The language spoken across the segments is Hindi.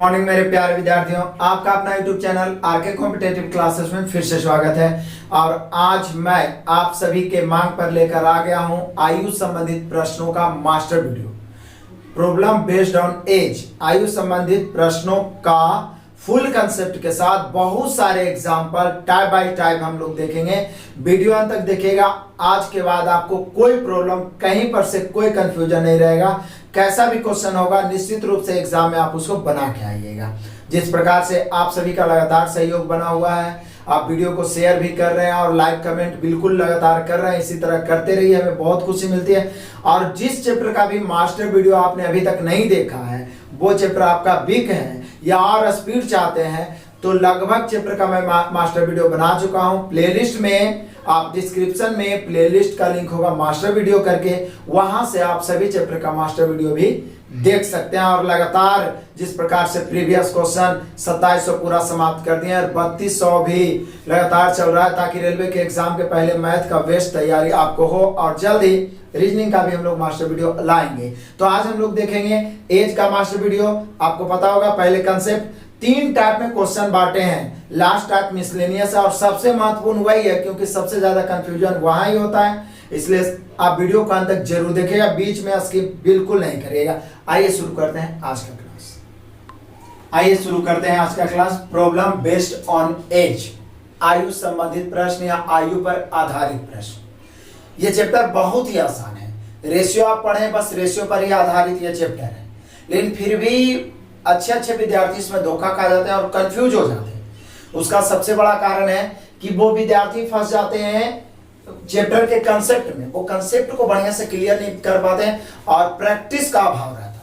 मॉर्निंग मेरे प्यारे विद्यार्थियों, आपका अपना YouTube channel RK competitive classes में फिर से स्वागत है। और आज मैं आप सभी के मांग पर लेकर आ गया हूं आयु संबंधित प्रश्नों का master video, problem based on age. आयु संबंधित प्रश्नों का फुल कंसेप्ट के साथ बहुत सारे एग्जाम्पल टाइप बाय टाइप हम लोग देखेंगे। वीडियो अंत तक देखिएगा। आज के बाद आपको कोई प्रॉब्लम, कहीं पर से कोई कंफ्यूजन नहीं रहेगा। कैसा भी क्वेश्चन होगा निश्चित रूप से एग्जाम में आप उसको बना के आइएगा। जिस प्रकार से आप सभी का लगातार सहयोग बना हुआ है, आप वीडियो को शेयर भी कर रहे हैं और लाइक कमेंट बिल्कुल लगातार कर रहे हैं, इसी तरह करते रहिए, हमें बहुत खुशी मिलती है। और जिस चैप्टर का भी मास्टर वीडियो आपने अभी तक नहीं देखा है, वो चैप्टर आपका वीक है या और स्पीड चाहते हैं, तो लगभग चैप्टर का मैं मास्टर वीडियो बना चुका हूं। प्लेलिस्ट में आप डिस्क्रिप्शन में प्लेलिस्ट का लिंक होगा मास्टर वीडियो करके, वहां से आप सभी चैप्टर का मास्टर वीडियो भी देख सकते हैं। और लगातार जिस प्रकार से प्रीवियस क्वेश्चन 2700 पूरा समाप्त कर दिए और 3200 भी लगातार चल रहा है, ताकि रेलवे के एग्जाम के पहले मैथ का बेस्ट तैयारी आपको हो। और जल्द ही रीजनिंग का भी हम लोग मास्टर वीडियो लाएंगे। तो आज हम लोग देखेंगे एज का मास्टर वीडियो। आपको पता होगा पहले कंसेप्ट, 3 टाइप में क्वेश्चन बांटे हैं। लास्ट टाइप मिसलेनियस है और सबसे महत्वपूर्ण वही है, क्योंकि सबसे ज्यादा कंफ्यूजन वहां ही होता है। इसलिए आप वीडियो को अंत तक जरूर देखिएगा, बीच में स्किप बिल्कुल नहीं करिएगा। आइए शुरू करते हैं आज का class. Problem based on age, आयु संबंधित प्रश्न या आयु पर आधारित प्रश्न। ये चैप्टर बहुत ही आसान है। रेशियो आप पढ़ें, बस रेशियो पर ही आधारित ये चैप्टर है, लेकिन फिर भी अच्छे विद्यार्थी इसमें धोखा खा जाते हैं और कंफ्यूज हो जाते हैं। उसका सबसे बड़ा कारण है कि वो विद्यार्थी फंस जाते हैं चैप्टर के कंसेप्ट में, वो कंसेप्ट को बढ़िया से क्लियर नहीं कर पाते हैं और प्रैक्टिस का अभाव रहता है।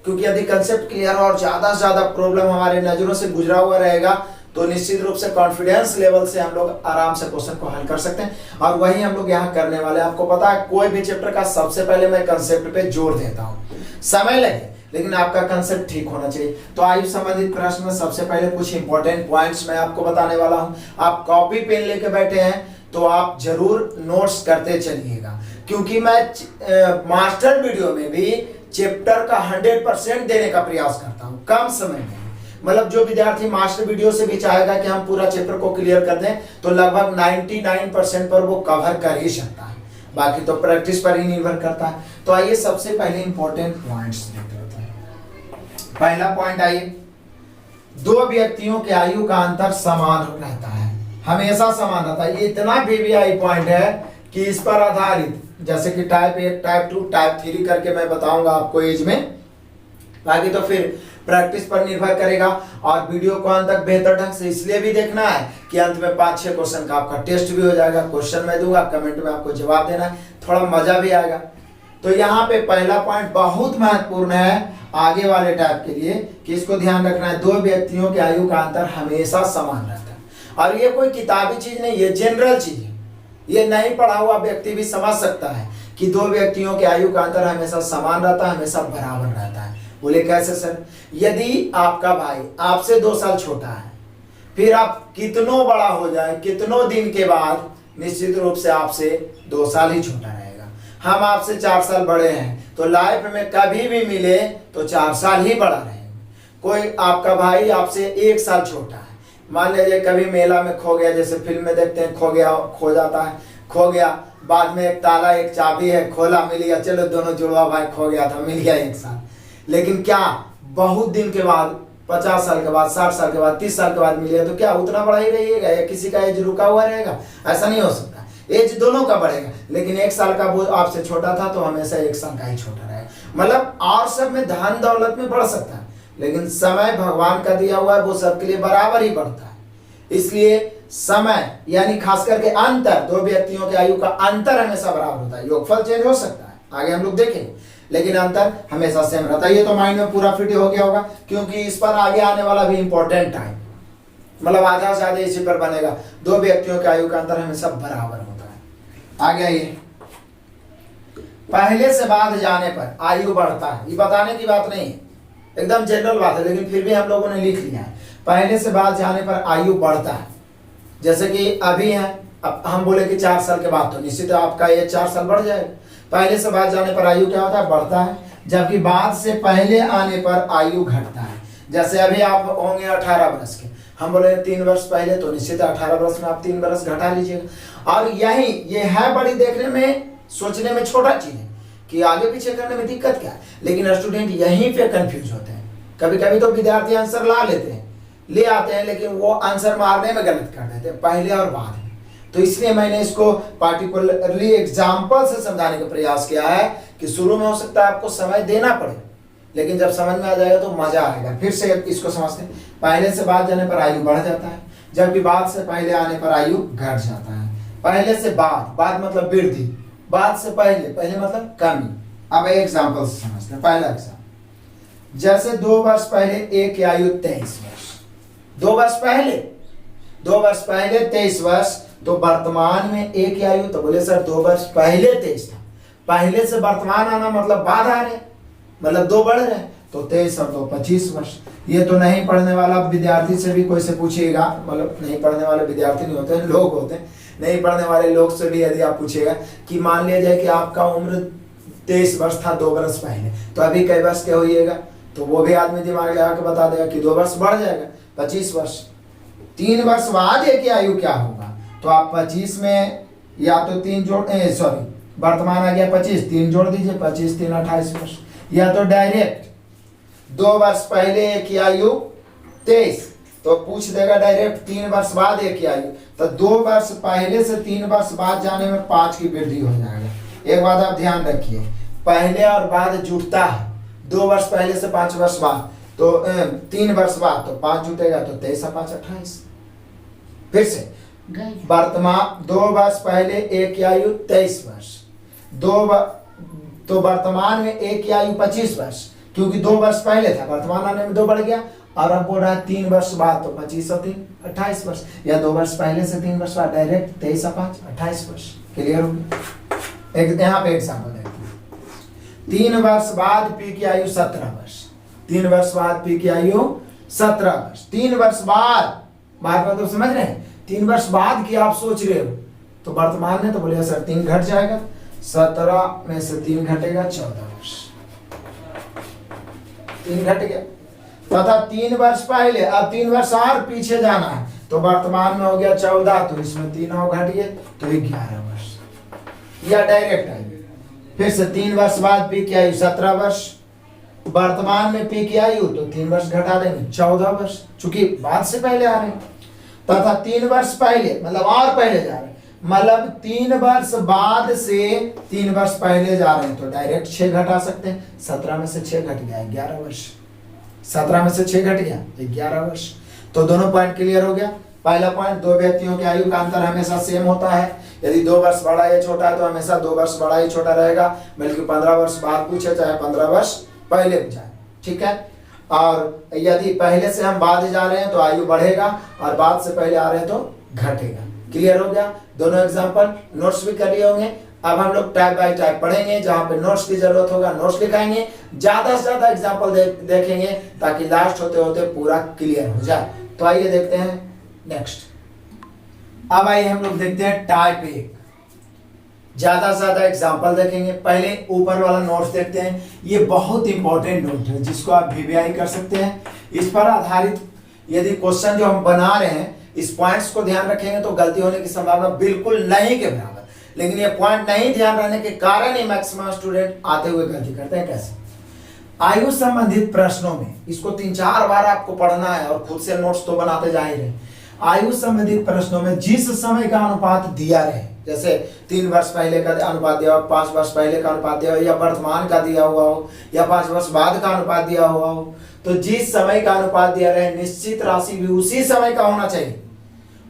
क्योंकि यदि कंसेप्ट क्लियर और ज्यादा से ज्यादा प्रॉब्लम हमारे नजरों से गुजरा हुआ रहेगा, तो निश्चित रूप से कॉन्फिडेंस लेवल से हम लोग आराम से क्वेश्चन को हल कर सकते हैं। और वही हम लोग यहाँ करने वाले हैं। आपको पता है कोई भी चैप्टर का सबसे पहले मैं कंसेप्ट पे जोर देता हूँ, समय लगे लेकिन आपका कंसेप्ट ठीक होना चाहिए। तो आयु संबंधित प्रश्न में सबसे पहले कुछ इंपॉर्टेंट पॉइंट्स मैं आपको बताने वाला हूं। आप कॉपी पेन लेके बैठे हैं तो आप जरूर नोट्स करते चलिएगा, क्योंकि मैं मास्टर वीडियो में भी चैप्टर का 100% देने का प्रयास करता हूं कम समय में। मतलब जो विद्यार्थी मास्टर वीडियो से भी चाहेगा कि हम पूरा चैप्टर को क्लियर कर दें, तो लगभग 99% पर वो कवर कर ही सकता है। बाकी तो प्रैक्टिस पर ही निर्भर करता है। तो आइए सबसे पहले इंपॉर्टेंट पॉइंट्स देखते हैं। पहला पॉइंट, आइए, 2 व्यक्तियों के आयु का अंतर समान रहता है, हमेशा समान रहता है। ये इतना VVI पॉइंट है कि इस पर आधारित, जैसे कि टाइप 1, टाइप 2, टाइप 3 करके मैं बताऊंगा आपको एज में। बाकी तो फिर प्रैक्टिस पर निर्भर करेगा। और वीडियो को अंत तक बेहतर ढंग से इसलिए भी देखना है कि अंत में 5-6 क्वेश्चन का आपका टेस्ट भी हो जाएगा। क्वेश्चन मैं दूंगा, कमेंट में आपको जवाब देना है, थोड़ा मजा भी आएगा। तो यहाँ पे पहला पॉइंट बहुत महत्वपूर्ण है आगे वाले टाइप के लिए, कि इसको ध्यान रखना है। 2 व्यक्तियों के आयु का अंतर हमेशा समान रहता है। और ये कोई किताबी चीज नहीं, ये जनरल चीज है। ये नहीं पढ़ा हुआ व्यक्ति भी समझ सकता है कि 2 व्यक्तियों के आयु का अंतर हमेशा समान रहता है, हमेशा बराबर रहता है। बोले कैसे सर? यदि आपका भाई आपसे 2 साल छोटा है, फिर आप कितनों बड़ा हो जाए, कितनों दिन के बाद निश्चित रूप से आपसे 2 साल ही छोटा रहेगा। हम आपसे 4 साल बड़े हैं, तो लाइफ में कभी भी मिले तो 4 साल ही बड़ा रहेंगे। कोई आपका भाई आपसे 1 साल छोटा है, मान लीजिए कभी मेला में खो गया, जैसे फिल्म में देखते हैं खो गया, खो जाता है, खो गया, बाद में एक ताला एक चाबी है, खोला मिल गया, चलो दोनों जुड़वा भाई खो गया था, मिल गया 1 साल। लेकिन क्या बहुत दिन के बाद, 50 साल के बाद, 60 साल के बाद, 30 साल के बाद मिल गया, तो क्या उतना बड़ा ही रहिएगा या किसी का एज रुका हुआ रहेगा? ऐसा नहीं हो सकता। एज दोनों का बढ़ेगा, लेकिन 1 साल का वो आपसे छोटा था तो हमेशा 1 साल का ही छोटा रहेगा। मतलब और सब में धन दौलत में बढ़ सकता है, लेकिन समय भगवान का दिया हुआ है, वो सबके लिए बराबर ही बढ़ता है। इसलिए समय यानी खास करके अंतर, 2 व्यक्तियों के आयु का अंतर हमेशा बराबर होता है। योगफल चेंज हो सकता है, आगे हम लोग देखेंगे, लेकिन अंतर हमेशा सेम रहता है। ये तो माइंड में पूरा फिट हो गया होगा, क्योंकि इस पर आगे आने वाला भी इंपॉर्टेंट टाइम, मतलब आधा से ज्यादा इसी पर बनेगा। 2 व्यक्तियों के आयु का अंतर हमेशा बराबर होता है। आगे आइए, पहले से बाद जाने पर आयु बढ़ता है। ये बताने की बात नहीं है, एकदम जनरल बात है, लेकिन फिर भी हम लोगों ने लिख लिया है। पहले से बाद जाने पर आयु बढ़ता है। जैसे कि अभी है, अब हम बोले कि 4 साल के बाद, तो निश्चित आपका ये 4 साल बढ़ जाएगा। पहले से बाद जाने पर आयु क्या होता है? बढ़ता है। जबकि बाद से पहले आने पर आयु घटता है। जैसे अभी आप होंगे 18 वर्ष के, हम बोले 3 वर्ष पहले, तो निश्चित 18 वर्ष में आप 3 वर्ष घटा लीजिएगा। और यही ये है बड़ी देखने में, सोचने में छोटा चीज है कि आगे पीछे करने में दिक्कत क्या है, लेकिन स्टूडेंट यहीं पे कंफ्यूज होते हैं। कभी कभी तो विद्यार्थी आंसर ला लेते हैं, ले आते हैं, लेकिन वो आंसर मारने में गलत कर देते हैं, पहले और बाद में। तो इसलिए मैंने इसको पार्टिकुलरली एग्जाम्पल से समझाने का प्रयास किया है कि शुरू में हो सकता है आपको समय देना पड़े, लेकिन जब समझ में आ जाएगा तो मजा आएगा। फिर से इसको समझते हैं, पहले से बाद जाने पर आयु बढ़ जाता है, जबकि बाद से पहले आने पर आयु घट जाता है। पहले से बाद, बाद मतलब वृद्धि, बाद से पहले, पहले मतलब कमी। अब एग्जाम्पल से समझते हैं। पहला एग्जाम्पल, जैसे 2 वर्ष पहले एक की आयु 23 वर्ष, 2 वर्ष पहले 23 वर्ष, तो वर्तमान में एक की आयु, तो बोले सर 2 वर्ष पहले 23 था, पहले से वर्तमान आना मतलब बाद आ रहे, मतलब 2 बढ़ रहे, तो 23 और 2 25 वर्ष। ये तो नहीं पढ़ने वाला विद्यार्थी से भी कोई से पूछिएगा, मतलब नहीं पढ़ने वाले विद्यार्थी नहीं होते, लोग होते हैं, नहीं पढ़ने वाले लोग से भी यदि आप पूछिएगा कि मान लिया जाए कि आपका उम्र 23 वर्ष था 2 वर्ष पहले, तो अभी कई वर्ष क्या होइएगा, तो वो भी आदमी दिमाग लगा के बता देगा कि 2 वर्ष बढ़ जाएगा 25 वर्ष। 3 वर्ष बाद एक की आयु क्या होगा, तो आप 25 में या तो 3 जोड़ वर्तमान आ गया 25, 3 जोड़ दीजिए, 25 3 28 वर्ष। या तो डायरेक्ट 2 वर्ष पहले एक की आयु 23, तो पूछ देगा डायरेक्ट 3 वर्ष बाद एक की आयु, तो 2 वर्ष पहले से 3 वर्ष बाद जाने में 5 की वृद्धि हो जाएगा। एक बात आप ध्यान रखिए, पहले और बाद जुटता है, 2 वर्ष पहले से 5 वर्ष बाद, तो 3 वर्ष बाद तो 5 जुटेगा, तो 23 और 5 28। फिर से वर्तमान 2 वर्ष पहले एक की आयु 23 वर्ष, तो वर्तमान में एक की आयु 25 वर्ष, क्योंकि 2 वर्ष पहले था, वर्तमान आने में 2 बढ़ गया, और अब बोल रहा है 3 वर्ष बाद, तो 25 और 3 28 वर्ष, या 2 वर्ष पहले से 3 वर्ष बाद, डायरेक्ट 23 और 5 28 वर्ष। क्लियर हो गया। एक यहाँ पे एग्जाम्पल देखते हैं, 3 वर्ष बाद पी की आयु 17 वर्ष, 3 वर्ष बाद पी की आयु 17 वर्ष। 3 वर्ष बाद, बात तो समझ रहे हैं, 3 वर्ष बाद की आप सोच रहे हो, तो वर्तमान में तो बोलिए सर 3 घट जाएगा, 17 में से 3 घटेगा 14 वर्ष, 3 घट गया। तथा 3 वर्ष पहले, अब 3 वर्ष और पीछे जाना है, तो वर्तमान में हो गया 14, तो इसमें 3 और घट गए, तो 11 वर्ष। या डायरेक्ट आयु, फिर से 3 वर्ष बाद पी की आयु 17 वर्ष, वर्तमान में पी की आयु, तो 3 वर्ष घटा देंगे 14 वर्ष, चूंकि बाद से पहले आ रहे हैं। तथा 3 वर्ष पहले मतलब और पहले जा रहे हैं, मतलब 3 वर्ष बाद से 3 वर्ष पहले जा रहे हैं, तो डायरेक्ट 6 घटा सकते हैं, 17 में से 6 घट गया 11 वर्ष, 17 में से 6 घट गया 11 वर्ष। तो दोनों पॉइंट क्लियर हो गया। पहला पॉइंट, 2 व्यक्तियों के आयु का अंतर हमेशा सेम होता है, यदि 2 वर्ष बड़ा या छोटा है तो हमेशा 2 वर्ष बड़ा ही छोटा रहेगा, बल्कि 15 वर्ष बाद पूछे चाहे 15 वर्ष पहले पूछाए, ठीक है। और यदि पहले से हम बाद जा रहे हैं तो आयु बढ़ेगा, और बाद से पहले आ रहे हैं तो घटेगा। क्लियर हो गया। दोनों एग्जांपल नोट्स भी कर लिए होंगे। अब हम लोग टाइप बाय टाइप पढ़ेंगे, जहां पे नोट्स की जरूरत होगा नोट्स लिखाएंगे, ज्यादा से ज्यादा एग्जांपल देखेंगे ताकि लास्ट होते होते पूरा क्लियर हो जाए। तो आइए देखते हैं नेक्स्ट। अब आइए हम लोग देखते हैं टाइप 1, ज्यादा से ज्यादा एग्जांपल देखेंगे। पहले ऊपर वाला नोट्स देखते हैं, ये बहुत इंपॉर्टेंट नोट है जिसको आप वीवीआई कर सकते हैं। इस पर आधारित यदि क्वेश्चन जो हम बना रहे हैं, इस पॉइंट्स को ध्यान रखेंगे तो गलती होने की संभावना बिल्कुल नहीं के बराबर। लेकिन ये पॉइंट नहीं ध्यान रहने के कारण ही मैक्सिमम स्टूडेंट आते हुए गलती करते हैं। कैसे? आयु संबंधित प्रश्नों में इसको 3-4 बार आपको पढ़ना है और खुद से नोट्स तो बनाते जा ही रहे। आयु संबंधित प्रश्नों में जिस समय का अनुपात दिया रहे, जैसे 3 वर्ष पहले का अनुपात दिया हो, 5 वर्ष पहले का अनुपात दिया हो, या वर्तमान का दिया हुआ हो, या 5 वर्ष बाद का अनुपात दिया हुआ हो, तो जिस समय का अनुपात दिया रहे निश्चित राशि भी उसी समय का होना चाहिए।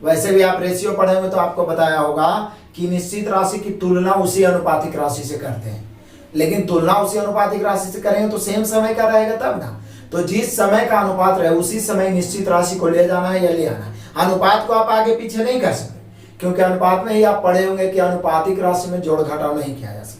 वैसे भी आप रेशियो पढ़े हुए तो आपको बताया होगा कि निश्चित राशि की तुलना उसी अनुपातिक राशि से करते हैं, लेकिन तुलना उसी अनुपातिक राशि से करेंगे तो सेम समय का रहेगा तब ना। तो जिस समय का अनुपात रहे उसी समय निश्चित राशि को ले जाना है या ले आना है। अनुपात को आप आगे पीछे नहीं कर सकते, क्योंकि अनुपात में ही आप पढ़े होंगे कि अनुपातिक राशि में जोड़ घटाव नहीं किया जा सकता।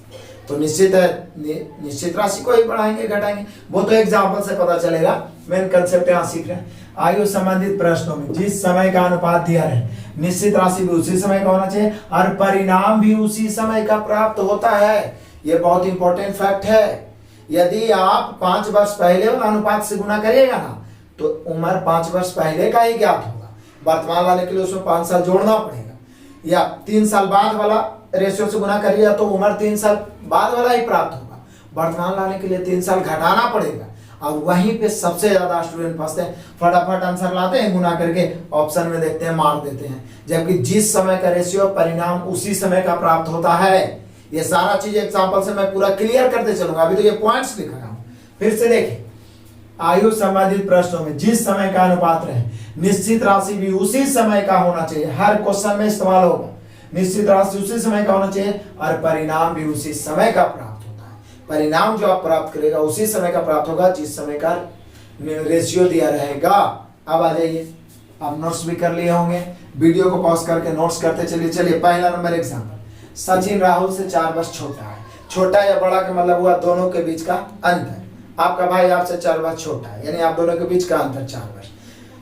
तो निश्चित राशि को ही बढ़ाएंगे घटाएंगे, वो तो एग्जाम्पल से पता चलेगा। मेन कंसेप्ट यहाँ सीख रहे हैं। आयु संबंधित प्रश्नों में जिस समय का अनुपात दिया रहे निश्चित राशि भी उसी समय का होना चाहिए और परिणाम भी उसी समय का प्राप्त होता है। ये बहुत इंपॉर्टेंट फैक्ट है। यदि आप 5 वर्ष पहले वाला अनुपात से गुना करिएगा ना, तो उम्र 5 वर्ष पहले का ही ज्ञात होगा। वर्तमान लाने के लिए उसमें 5 साल जोड़ना पड़ेगा, या 3 साल बाद वाला रेशियो से गुना करिए तो उम्र 3 साल बाद वाला ही प्राप्त होगा। वर्तमान लाने के लिए 3 साल घटाना पड़ेगा, और वहीं पे सबसे ज्यादा स्टूडेंट फंसते हैं, फटाफट आंसर लाते हैं, गुना करके ऑप्शन में देखते हैं, मार देते हैं, जबकि जिस समय का रेशियो परिणाम उसी समय का प्राप्त होता है। ये सारा चीज एग्जांपल से मैं पूरा क्लियर करते चलूंगा, अभी तो ये पॉइंट्स लिख रहा हूं। फिर से देखिए, आयु संबंधित प्रश्नों में जिस समय का अनुपात रहे, निश्चित राशि भी उसी समय का होना चाहिए, हर क्वेश्चन में इस्तेमाल होगा। निश्चित राशि उसी समय का होना चाहिए और परिणाम भी उसी समय का प्राप्त होता है। परिणाम जो आप प्राप्त करेगा उसी समय का प्राप्त होगा जिस समय का रेशियो दिया रहेगा। अब आ जाइए, आप नोट्स भी कर लिए होंगे, वीडियो को पॉज करके नोट्स करते चलिए। चलिए पहला नंबर एग्जाम्पल, सचिन राहुल से 4 वर्ष छोटा है। छोटा या बड़ा का मतलब हुआ दोनों के बीच का अंतर। आपका भाई आपसे 4 वर्ष छोटा है, यानी आप दोनों के बीच का अंतर 4 वर्ष।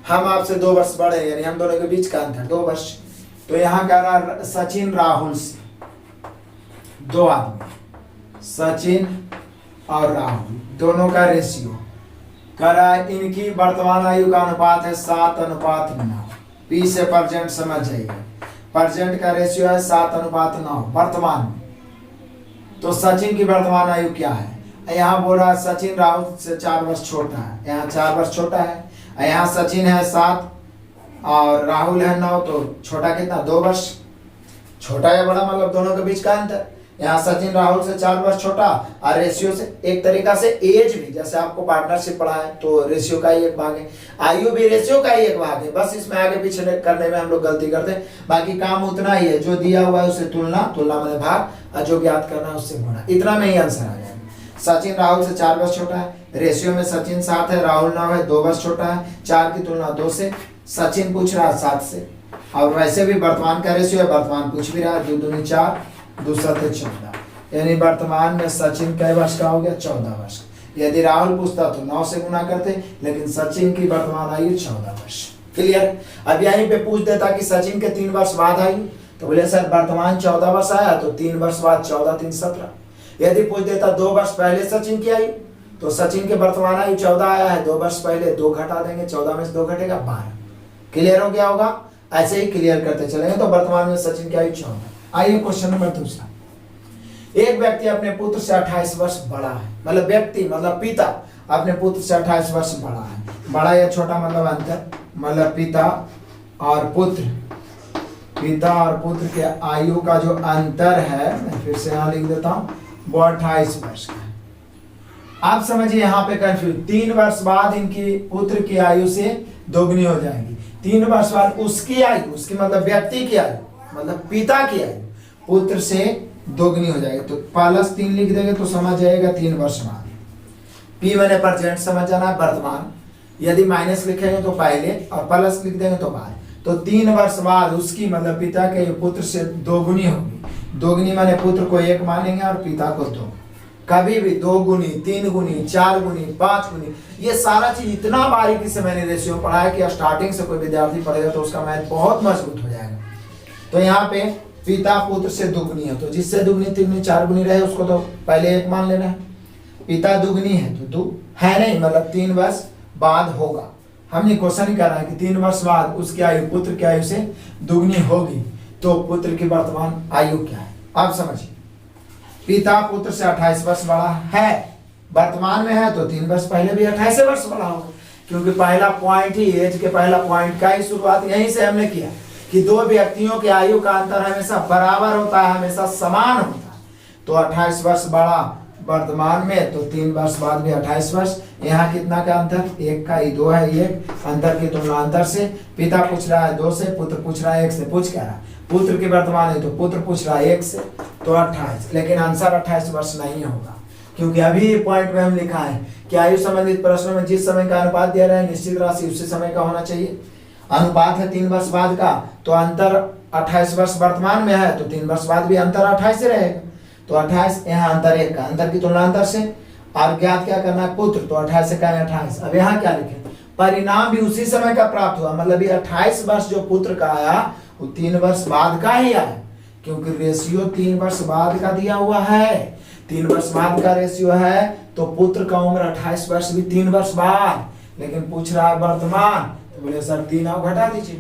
हम आपसे 2 वर्ष बड़े हैं, यानी हम दोनों के बीच का अंतर 2 वर्ष। तो यहाँ कह रहा सचिन राहुल से 2 आदमी, सचिन और राहुल दोनों का रेशियो कह रहा है, इनकी वर्तमान आयु का अनुपात है 7:9। पी से परसेंट समझ जाइए, परसेंट का रेशियो है 7:9 वर्तमान में। तो सचिन की वर्तमान आयु क्या है? यहाँ बोल रहा है सचिन राहुल से 4 वर्ष छोटा है, यहाँ 4 वर्ष छोटा है, यहाँ सचिन है 7 और राहुल है 9, तो छोटा कितना 2 वर्ष। छोटा या बड़ा मतलब दोनों के बीच का अंतर। यहाँ सचिन राहुल से 4 वर्ष छोटा, और रेशियो से एक तरीका से एज भी, जैसे आपको पार्टनरशिप पढ़ा है तो रेशियो का ही एक भाग है, आयु भी रेशियो का ही एक भाग है। बस इसमें आगे पीछे करने में हम लोग गलती करते हैं, बाकी काम उतना ही है, जो दिया हुआ है उससे तुलना, तुलना में भाग, और जो ज्ञात करना है उससे गुणा, इतना में ही आंसर आ जाएगा। सचिन राहुल से 4 वर्ष छोटा है, रेशियो में सचिन 7 है, राहुल 9 है, 2 वर्ष छोटा है, 4 की तुलना 2 से, सचिन पूछ रहा है 7 से, और वैसे भी वर्तमान का रेशियो है, वर्तमान पूछ भी रहा है, 2 दूनी 4, 2 7 14, यानी वर्तमान में सचिन कै वर्ष का हो गया 14 वर्ष। यदि राहुल पूछता तो 9 से गुना करते, लेकिन सचिन की वर्तमान आयु 14 वर्ष। क्लियर? अब यहीं पे पूछ देता कि सचिन के 3 वर्ष बाद आयु, तो बोले सर वर्तमान 14 वर्ष आया, तो 3 वर्ष बाद 14 3 17। यदि पूछ देता 2 वर्ष पहले सचिन की आयु, तो सचिन के वर्तमान आयु 14 आया है, 2 वर्ष पहले 2 घटा देंगे, 14 में से 2 घटेगा 12। क्लियर हो गया होगा? ऐसे ही क्लियर करते चलेंगे। तो वर्तमान में सचिन की आयु 14। आइए क्वेश्चन नंबर दूसरा, एक व्यक्ति अपने पुत्र से 28 वर्ष बड़ा है, मतलब व्यक्ति मतलब पिता अपने पुत्र से 28 वर्ष बड़ा है। बड़ा या छोटा मतलब अंतर, मतलब पिता और पुत्र, पिता और पुत्र के आयु का जो अंतर है, मैं फिर से यहाँ लिख देता हूँ, वो 28 वर्ष का है। आप समझिए यहाँ पे कंफ्यूज, 3 वर्ष बाद इनकी पुत्र की आयु से दोगुनी हो जाएगी। 3 वर्ष बाद उसकी आयु, उसकी मतलब व्यक्ति की आयु, मतलब पिता की आयु पुत्र से दोगुनी हो जाएगी। तो +3 लिख देंगे तो समझ जाएगा 3 वर्ष बाद। पी मैंने परसेंट समझ जाना है वर्तमान, यदि माइनस लिखेंगे तो पहले और प्लस लिख देंगे तो बाद। तो 3 वर्ष बाद उसकी मतलब पिता के पुत्र से दोगुनी होगी। दोगुनी माने पुत्र को 1 मानेंगे और पिता को 2। कभी भी 2 गुनी, 3 गुनी, 4 गुनी, 5 गुनी, ये सारा चीज इतना बारीकी से मैंने रेशियो पढ़ा है कि स्टार्टिंग से कोई विद्यार्थी पढ़ेगा तो उसका मैथ बहुत मजबूत हो जाएगा। तो यहाँ पे पिता पुत्र से दुगनी है, तो जिससे दुगनी 3 गुनी 4 गुनी रहे उसको तो पहले 1 मान लेना है। पिता दुगनी है तो 2 है नहीं, मतलब 3 वर्ष बाद होगा। हमने क्वेश्चन ही करा है कि 3 वर्ष बाद उसकी आयु पुत्र की आयु से दुगनी होगी, तो पुत्र की वर्तमान आयु क्या है? आप समझिए, पिता पुत्र से 28 वर्ष बड़ा है, वर्तमान में है तो 3 वर्ष पहले भी 28 वर्ष बड़ा होगा, क्योंकि पहला पॉइंट ही, एज के पहला पॉइंट का ही शुरुआत यहीं से हमने किया कि 2 व्यक्तियों के आयु का अंतर हमेशा बराबर होता है, हमेशा समान होता है। तो 28 वर्ष बड़ा वर्तमान में, तो 3 वर्ष बाद भी 28 वर्ष। यहाँ कितना का अंतर? 1 का ही 2 है, 1 अंतर की तुलना अंतर से। पिता पूछ रहा है 2 से, पुत्र पूछ रहा है 1 से। पूछ क्या रहा है? पुत्र की वर्तमान है, तो पुत्र पूछ रहा है 1 से, तो 28। लेकिन आंसर 28 वर्ष नहीं होगा, क्योंकि अभी पॉइंट में हम लिखा है कि आयु संबंधित प्रश्नों में जिस समय का अनुपात दिया रहा है निश्चित राशि उसी समय का होना चाहिए। अनुपात है 3 वर्ष बाद का, तो अंतर 28 वर्ष वर्तमान में है, तो 3 वर्ष बाद भी अंतर 28 से रहेगा। तो 28, यहाँ अंतर 1 का, अंतर की तुलना अंतर से। और ज्ञात क्या करना है? पुत्र, तो 28 से कहें 28। अब यहाँ क्या लिखे? परिणाम भी उसी समय का प्राप्त हुआ, मतलब ये 28 वर्ष जो पुत्र का आया वो 3 वर्ष बाद का ही आया, क्योंकि रेशियो 3 वर्ष बाद का दिया हुआ है। 3 वर्ष बाद का रेशियो है, तो पुत्र का उम्र 28 वर्ष भी 3 वर्ष बाद। लेकिन पूछ रहा है वर्तमान, तो बोले सर 3 और घटा दीजिए,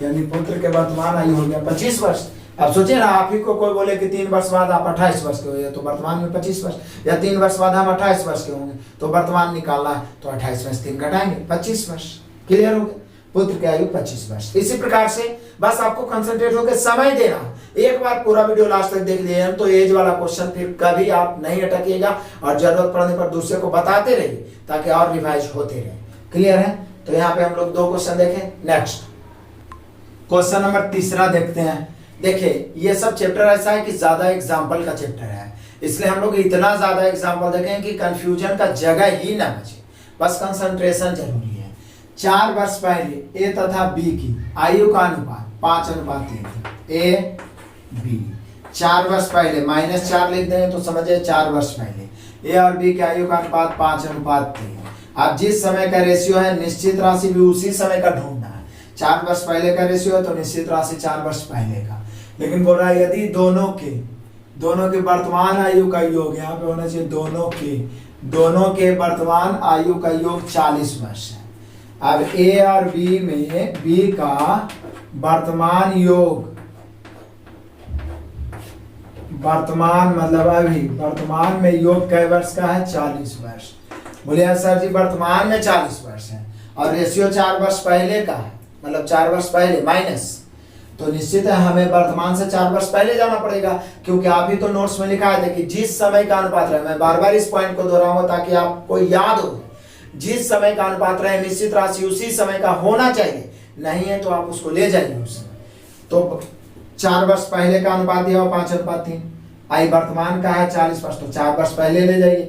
यानी पुत्र के वर्तमान आयु हो गया 25 वर्ष। अब सोचिए ना, आप ही को कोई बोले कि 3 वर्ष बाद आप 28 वर्ष के हो, तो वर्तमान में 25 वर्ष, या 3 वर्ष बाद हम 28 वर्ष के होंगे, तो वर्तमान निकालना है तो 28 वर्ष 3 घटाएंगे 25 वर्ष। क्लियर हो गया? पुत्र की आयु 25 वर्ष। इसी प्रकार से बस आपको कंसंट्रेट होकर समय देना। एक बार पूरा वीडियो लास्ट तक देख लिए तो एज वाला क्वेश्चन फिर कभी आप नहीं अटकिएगा, और जरूरत पड़ने पर दूसरे को बताते रहिए ताकि और रिवाइज होते रहे। क्लियर है? तो यहाँ पे हम लोग 2 क्वेश्चन देखें। नेक्स्ट क्वेश्चन नंबर 3 देखते हैं। देखिए, ये सब चैप्टर ऐसा है कि ज्यादा एग्जाम्पल का चैप्टर है, इसलिए हम लोग इतना ज्यादा एग्जाम्पल देखें कि कंफ्यूजन का जगह ही ना बचे, बस कंसंट्रेशन जरूरी है। 4 वर्ष पहले ए तथा बी की आयु का अनुपात 5:3 था। ए बी 4 वर्ष पहले -4 लिख देंगे तो समझिए 4 वर्ष पहले ए और बी की आयु का अनुपात 5:3। अब जिस समय का रेशियो है, निश्चित राशि भी उसी समय का ढूंढना है। 4 वर्ष पहले का रेशियो है तो निश्चित राशि 4 वर्ष पहले का। लेकिन बोल रहा है यदि दोनों के वर्तमान आयु का योग, यहाँ पे होना चाहिए दोनों के वर्तमान आयु का योग 40 वर्ष है। अब ए और बी में बी का वर्तमान योग, वर्तमान मतलब अभी वर्तमान में योग कै वर्ष का है? 40 वर्ष। बोले सर जी वर्तमान में 40 वर्ष है और रेशियो 4 वर्ष पहले का है, मतलब 4 वर्ष पहले माइनस, तो निश्चित है हमें वर्तमान से 4 वर्ष पहले जाना पड़ेगा, क्योंकि आप ही तो नोट्स में लिखा है कि जिस समय का अनुपात रहे, मैं बार बार इस पॉइंट को दोहराऊंगा ताकि आपको याद हो, जिस समय का अनुपात रहे निश्चित राशि उसी समय का होना चाहिए, नहीं है तो आप उसको ले जाइए उस समय। तो 4 वर्ष पहले का अनुपात दिया हो 5:3, आई वर्तमान का है 40 वर्ष, तो 4 वर्ष पहले ले जाइए,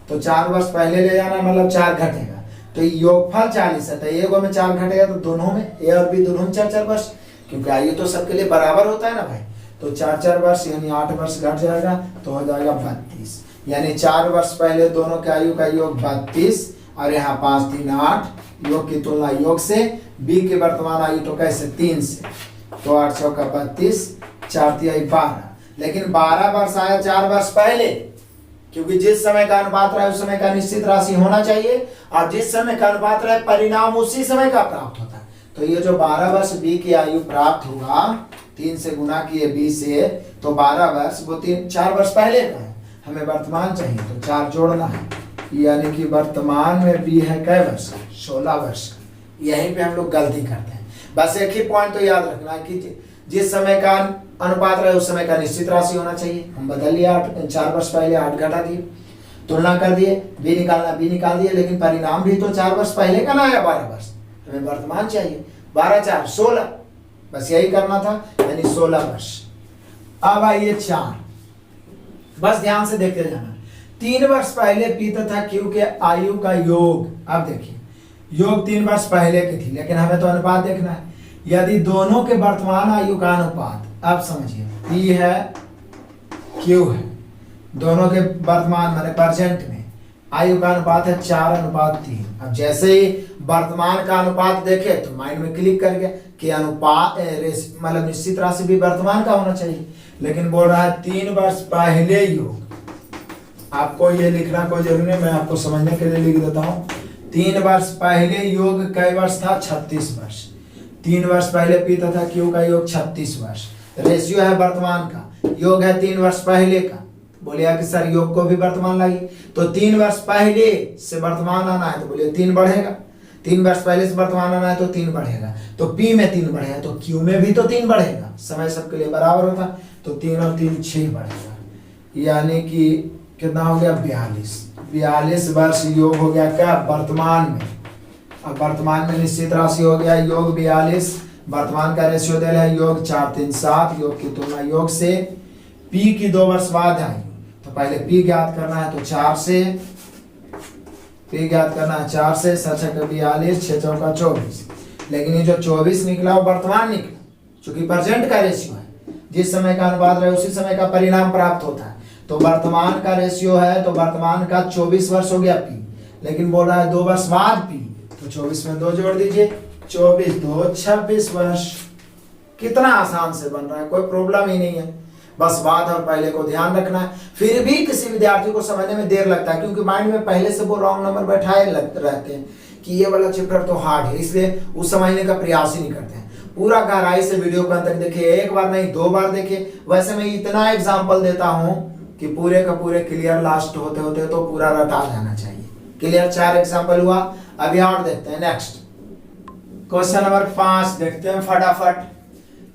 तो 4 वर्ष पहले ले जाना मतलब 4 घटेगा, तो योगफल 40 है, तो एगो में 4 घटेगा तो दोनों में, ए और बी दोनों में 4-4 वर्ष, क्योंकि आयु तो सबके लिए बराबर होता है ना भाई, तो 4-4 वर्ष यानी 8 वर्ष घट जाएगा तो हो जाएगा 32, यानी 4 वर्ष पहले दोनों के आयु का योग 32 और यहाँ 5 3 8, योग की तुलना योग से, बी के वर्तमान आयु तो कैसे 3 से, तो 8 चौका 32, 4 तिहाई 12, लेकिन 12 वर्ष आया 4 वर्ष पहले, क्योंकि जिस समय का अनुपात रहे उस समय का निश्चित राशि होना चाहिए, और जिस समय का अनुपात रहे परिणाम उसी समय का प्राप्त होता है। तो ये जो 12 वर्ष बी की आयु प्राप्त होगा, 3 से गुना किए बी से, तो 12 वर्ष वो 4 वर्ष पहले का है, हमें वर्तमान चाहिए तो 4 जोड़ना है, यानी कि वर्तमान में बी है कै वर्ष? 16 वर्ष। यहीं पे हम लोग गलती करते हैं। बस एक ही पॉइंट तो याद रखना है कि जिस समय का अनुपात रहे उस समय का निश्चित राशि होना चाहिए। हम बदल लिया, 4 वर्ष पहले 8 घटा दिए, तुलना कर दिए, बी निकालना बी निकाल दिए, लेकिन परिणाम भी तो 4 वर्ष पहले का ना आया 12 वर्ष, हमें वर्तमान चाहिए। 12 4 16, बस यही करना था, यानी 16 वर्ष। अब आइए 4, बस ध्यान से देखते जाना। 3 वर्ष पहले पी तथा क्यू के आयु का योग, अब देखिए योग 3 वर्ष पहले की थी, लेकिन हमें तो अनुपात देखना है। यदि दोनों के वर्तमान आयु का अनुपात, अब समझिए पी है क्यू है, दोनों के वर्तमान माने प्रेजेंट में आयु का अनुपात है 4:3। अब जैसे ही वर्तमान का अनुपात देखे तो माइंड में क्लिक कर गया कि अनुपात मतलब निश्चित राशि भी वर्तमान का होना चाहिए, लेकिन बोल रहा है 3 वर्ष पहले योग। आपको ये लिखना कोई जरूरी नहीं, मैं आपको समझने के लिए लिख देता हूँ। 3 वर्ष पहले योग कै वर्ष था? 36 वर्ष। 3 वर्ष पहले पी तथा क्यू का योग 36 वर्ष, रेशियो है वर्तमान का, योग है 3 वर्ष पहले का। बोलिए कि सर योग को भी वर्तमान लाइए, तो 3 वर्ष पहले से वर्तमान आना है तो बोलिए 3 बढ़ेगा, 3 वर्ष पहले से वर्तमान आना है तो 3 बढ़ेगा, तो पी में 3 बढ़ेगा तो क्यू में भी तो 3 बढ़ेगा, समय सबके लिए बराबर होता, तो 3 और 3 6 बढ़ेगा, यानी कि कितना हो गया? 42 वर्ष योग हो गया क्या? वर्तमान में। अब वर्तमान में निश्चित राशि हो गया योग 42, वर्तमान का रेशियो दे रहा है योग 4 3 7, योग की तुलना योग से, पी की 2 वर्ष बाद आई, तो पहले पी ज्ञात करना है तो 4 से, पी ज्ञात करना है 4 से, 7 42, 6 चौका 24, लेकिन ये जो 24 निकला वो वर्तमान निकला, चूंकि प्रेजेंट का रेशियो है, जिस समय का अनुपात रहे उसी समय का परिणाम प्राप्त होता है, तो वर्तमान का रेशियो है तो वर्तमान का 24 वर्ष हो गया पी, लेकिन बोल रहा है 2 वर्ष बाद पी, तो 24 में 2 जोड़ दीजिए, 24 2 26 वर्ष। कितना आसान से बन रहा है, कोई प्रॉब्लम ही नहीं है, बस बाद और पहले को ध्यान रखना है। फिर भी किसी विद्यार्थी को समझने में देर लगता है, क्योंकि माइंड में पहले से वो रॉन्ग नंबर बैठाए रहते हैं कि ये वाला चैप्टर तो हार्ड है, इसलिए उस समझने का प्रयास ही नहीं करते हैं। पूरा गहराई से वीडियो को अंत तक देखिए, एक बार नहीं 2 बार देखिए। वैसे मैं इतना एग्जाम्पल देता हूं कि पूरे का पूरे क्लियर लास्ट होते होते तो पूरा रटा जाना चाहिए। क्लियर, 4 एग्जाम्पल हुआ। अभी और देखते हैं नेक्स्ट क्वेश्चन नंबर 5 देखते हैं फटाफट।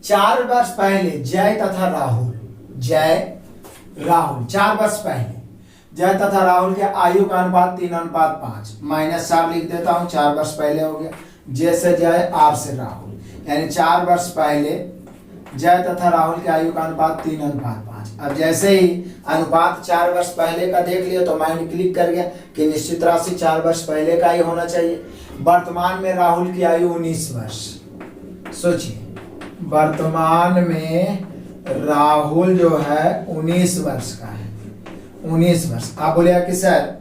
4 वर्ष पहले जय तथा राहुल 4 वर्ष पहले जय तथा राहुल के आयु का अनुपात 3:5 -4 लिख देता हूं। 4 वर्ष पहले हो गया, जय से जय, आर से राहुल, यानी 4 वर्ष पहले जय तथा राहुल के आयु का अनुपात 3:5। अब जैसे ही अनुपात 4 वर्ष पहले का देख लिया तो माइंड क्लिक कर गया कि निश्चित राशि 4 वर्ष पहले का ही होना चाहिए। वर्तमान में राहुल की आयु 19 वर्ष। सोचिए, वर्तमान में राहुल जो है 19 वर्ष का है, 19 वर्ष। आप बोलिए कि सर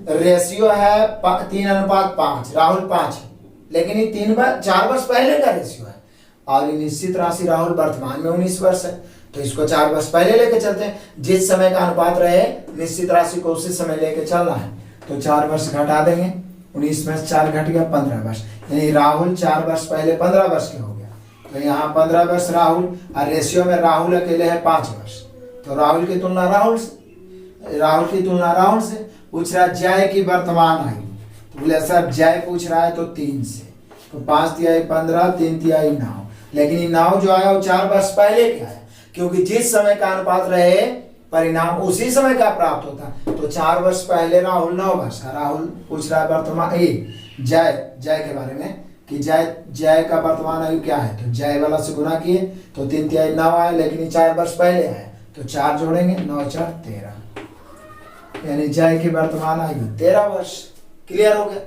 रेशियो है 3:5, राहुल 5 है, लेकिन ये 4 वर्ष पहले का रेशियो है और निश्चित राशि राहुल वर्तमान में 19 वर्ष है, तो इसको 4 वर्ष पहले लेके चलते हैं। जिस समय का अनुपात रहे निश्चित राशि को उसी समय लेके चलना है, तो 4 वर्ष घटा देंगे। 19 में 4 घट गया 15 वर्ष, यानी राहुल 4 वर्ष पहले 15 वर्ष के हो गया। तो यहाँ 15 वर्ष राहुल, और रेशियो में राहुल अकेले है 5 वर्ष, तो राहुल की तुलना राहुल से पूछ रहा है जय की वर्तमान आयु। तो बोले सर जय पूछ रहा है तो 3 से, तो 5 तिहाई 15, 3 तिहाई 9, लेकिन ये 9 जो आया वो 4 वर्ष पहले क्या है, क्योंकि जिस समय का अनुपात रहे परिणाम उसी समय का प्राप्त होता। तो 4 वर्ष पहले राहुल 9 वर्ष, राहुल पूछ रहा है वर्तमान जय के बारे में कि जय का वर्तमान आयु क्या है, तो जय वाला से गुना किए तो 3 तिहाई 9 आए, लेकिन ये 4 वर्ष पहले आए, तो 4 जोड़ेंगे 9 4 13, यानी जय की वर्तमान आयु 13 वर्ष। क्लियर हो गया?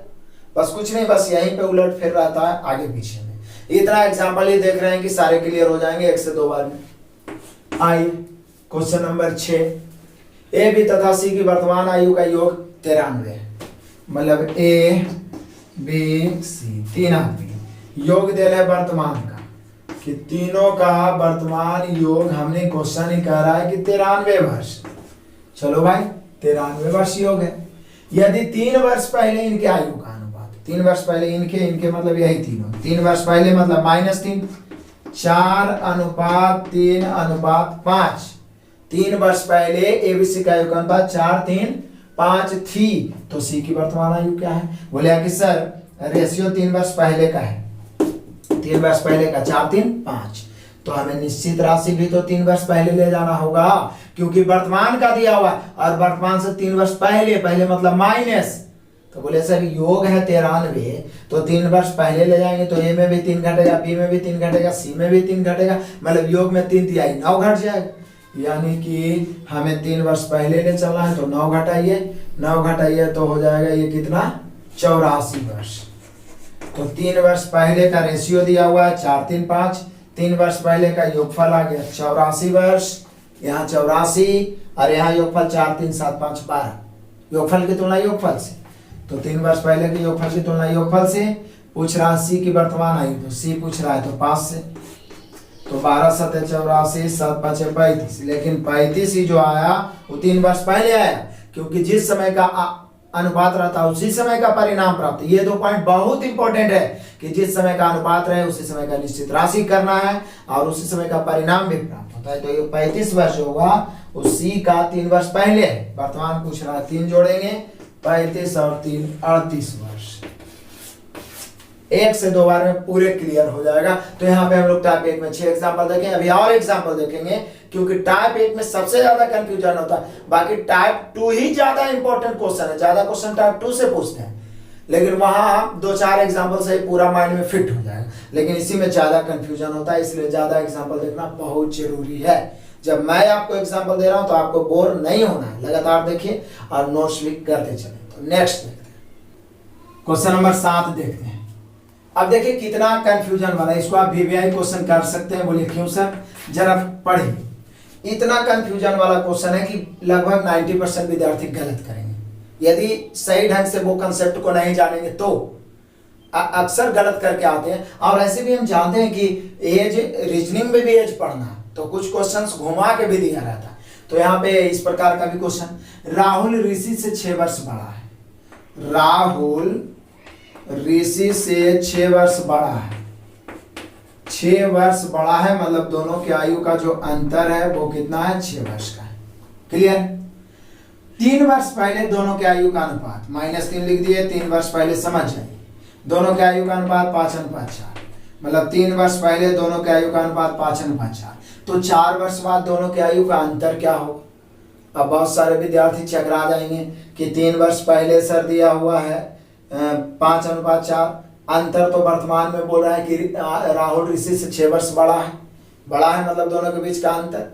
बस कुछ नहीं, बस यहीं पे उलट फिर रहता है आगे पीछे में। इतना एग्जाम्पल ही देख रहे हैं कि सारे क्लियर हो जाएंगे 1 से 2 बार में। आइए क्वेश्चन नंबर 6। ए बी तथा सी की वर्तमान आयु का योग 93 है, मतलब ए बी सी 3 आदमी योग दे रहे वर्तमान का, कि तीनों का वर्तमान योग हमने क्वेश्चन ही कह रहा है कि 93 वर्ष। चलो भाई 93 वर्ष योग है। यदि 3 वर्ष पहले इनके आयु का अनुपात, 3 वर्ष पहले इनके मतलब यही तीनों, 3 वर्ष पहले मतलब -3, 4:3:5। 3 वर्ष पहले एबीसी का आयु का अनुपात 4:3:5 थी, तो सी की वर्तमान आयु क्या है? बोले कि सर रेशियो 3 वर्ष पहले का है, 3 वर्ष पहले का 4:3:5, तो हमें निश्चित राशि भी तो 3 वर्ष पहले ले जाना होगा, क्योंकि वर्तमान का दिया हुआ और वर्तमान से 3 वर्ष पहले मतलब माइनस। तो बोले सर योग है 93, तो 3 वर्ष पहले ले जाएंगे तो ए में भी 3 घटेगा, बी में भी 3 घटेगा, सी में भी 3 घटेगा, मतलब योग में 3 तिहाई 9 घट जाएगा, यानी कि हमें 3 वर्ष पहले ले चलना है, तो 9 घटाइए तो हो जाएगा ये कितना 84 वर्ष। तो 3 वर्ष पहले का रेशियो दिया हुआ है 4:3:5, 3 वर्ष पहले का योगफल आ गया 84 वर्ष, यहाँ 84 और यहाँ योगफल 4:3:7:5 12, योगफल की तुलना योगफल से, तो 3 वर्ष पहले के योगफल की तुलना योगफल से। पूछ रहा है सी की वर्तमान आयु, तो सी पूछ रहा है तो 5 से, तो 12 7 84, 7 5 35, लेकिन 35 ही जो आया वो 3 वर्ष पहले आया, क्योंकि जिस समय का अनुपात रहता है उसी समय का परिणाम प्राप्त। ये 2 पॉइंट बहुत इंपॉर्टेंट है कि जिस समय का अनुपात रहे उसी समय का निश्चित राशि करना है और उसी समय का परिणाम भी प्राप्त होता है। तो ये 35 वर्ष होगा, उसी का 3 वर्ष पहले है। वर्तमान पूछ रहा है 3 जोड़ेंगे, 35 और 3 38 वर्ष। 1 से 2 बार में पूरे क्लियर हो जाएगा। तो यहाँ पे हम लोग टाइप 1 में 6 एग्जाम्पल देखें, अभी और एग्जाम्पल देखेंगे, क्योंकि टाइप 1 में सबसे ज्यादा कंफ्यूजन होता है। बाकी टाइप 2 ही ज्यादा इंपॉर्टेंट क्वेश्चन है, ज्यादा क्वेश्चन टाइप 2 से पूछते हैं, लेकिन वहां 2-4 एग्जाम्पल से पूरा माइंड में फिट हो जाएगा, लेकिन इसी में ज्यादा कंफ्यूजन होता है, इसलिए ज्यादा एग्जाम्पल देखना बहुत जरूरी है। जब मैं आपको एग्जाम्पल दे रहा हूं तो आपको बोर नहीं होना है, लगातार देखिए और नोट्स भी करते चले। तो नेक्स्ट देखते हैं, क्वेश्चन नंबर 7 देखते हैं। अब देखिए कितना कंफ्यूजन वाला है, इसको आप वीवीआई क्वेश्चन कर सकते हैं। बोलिए क्यों सर? जरा पढ़िए, इतना कंफ्यूजन वाला क्वेश्चन है कि लगभग 90% विद्यार्थी गलत करेंगे यदि सही ढंग से वो कंसेप्ट को नहीं जानेंगे, तो अक्सर गलत करके आते हैं। और ऐसे भी हम जानते हैं कि एज रीजनिंग में भी एज पढ़ना है, तो कुछ क्वेश्चंस घुमा के भी दिया रहता है। तो यहाँ पे इस प्रकार का भी क्वेश्चन, राहुल ऋषि से 6 वर्ष बड़ा है। राहुल ऋषि से 6 वर्ष बड़ा है, 6 वर्ष बड़ा है, मतलब दोनों की आयु का जो अंतर है वो कितना है, 6 वर्ष का है। क्लियर। 3 वर्ष पहले दोनों के आयु का अनुपात, -3 लिख दिए, 3 वर्ष पहले समझ जाइए। दोनों के आयु का अनुपात 5:4, मतलब 3 वर्ष पहले दोनों के आयु का अनुपात 5:4, तो 4 वर्ष बाद दोनों के आयु का अंतर क्या होगा। अब बहुत सारे विद्यार्थी चकरा जाएंगे कि 3 वर्ष पहले सर दिया हुआ है 5:4, अंतर तो वर्तमान में बोल रहा है कि राहुल ऋषि से 6 वर्ष बड़ा है, मतलब दोनों के बीच का अंतर।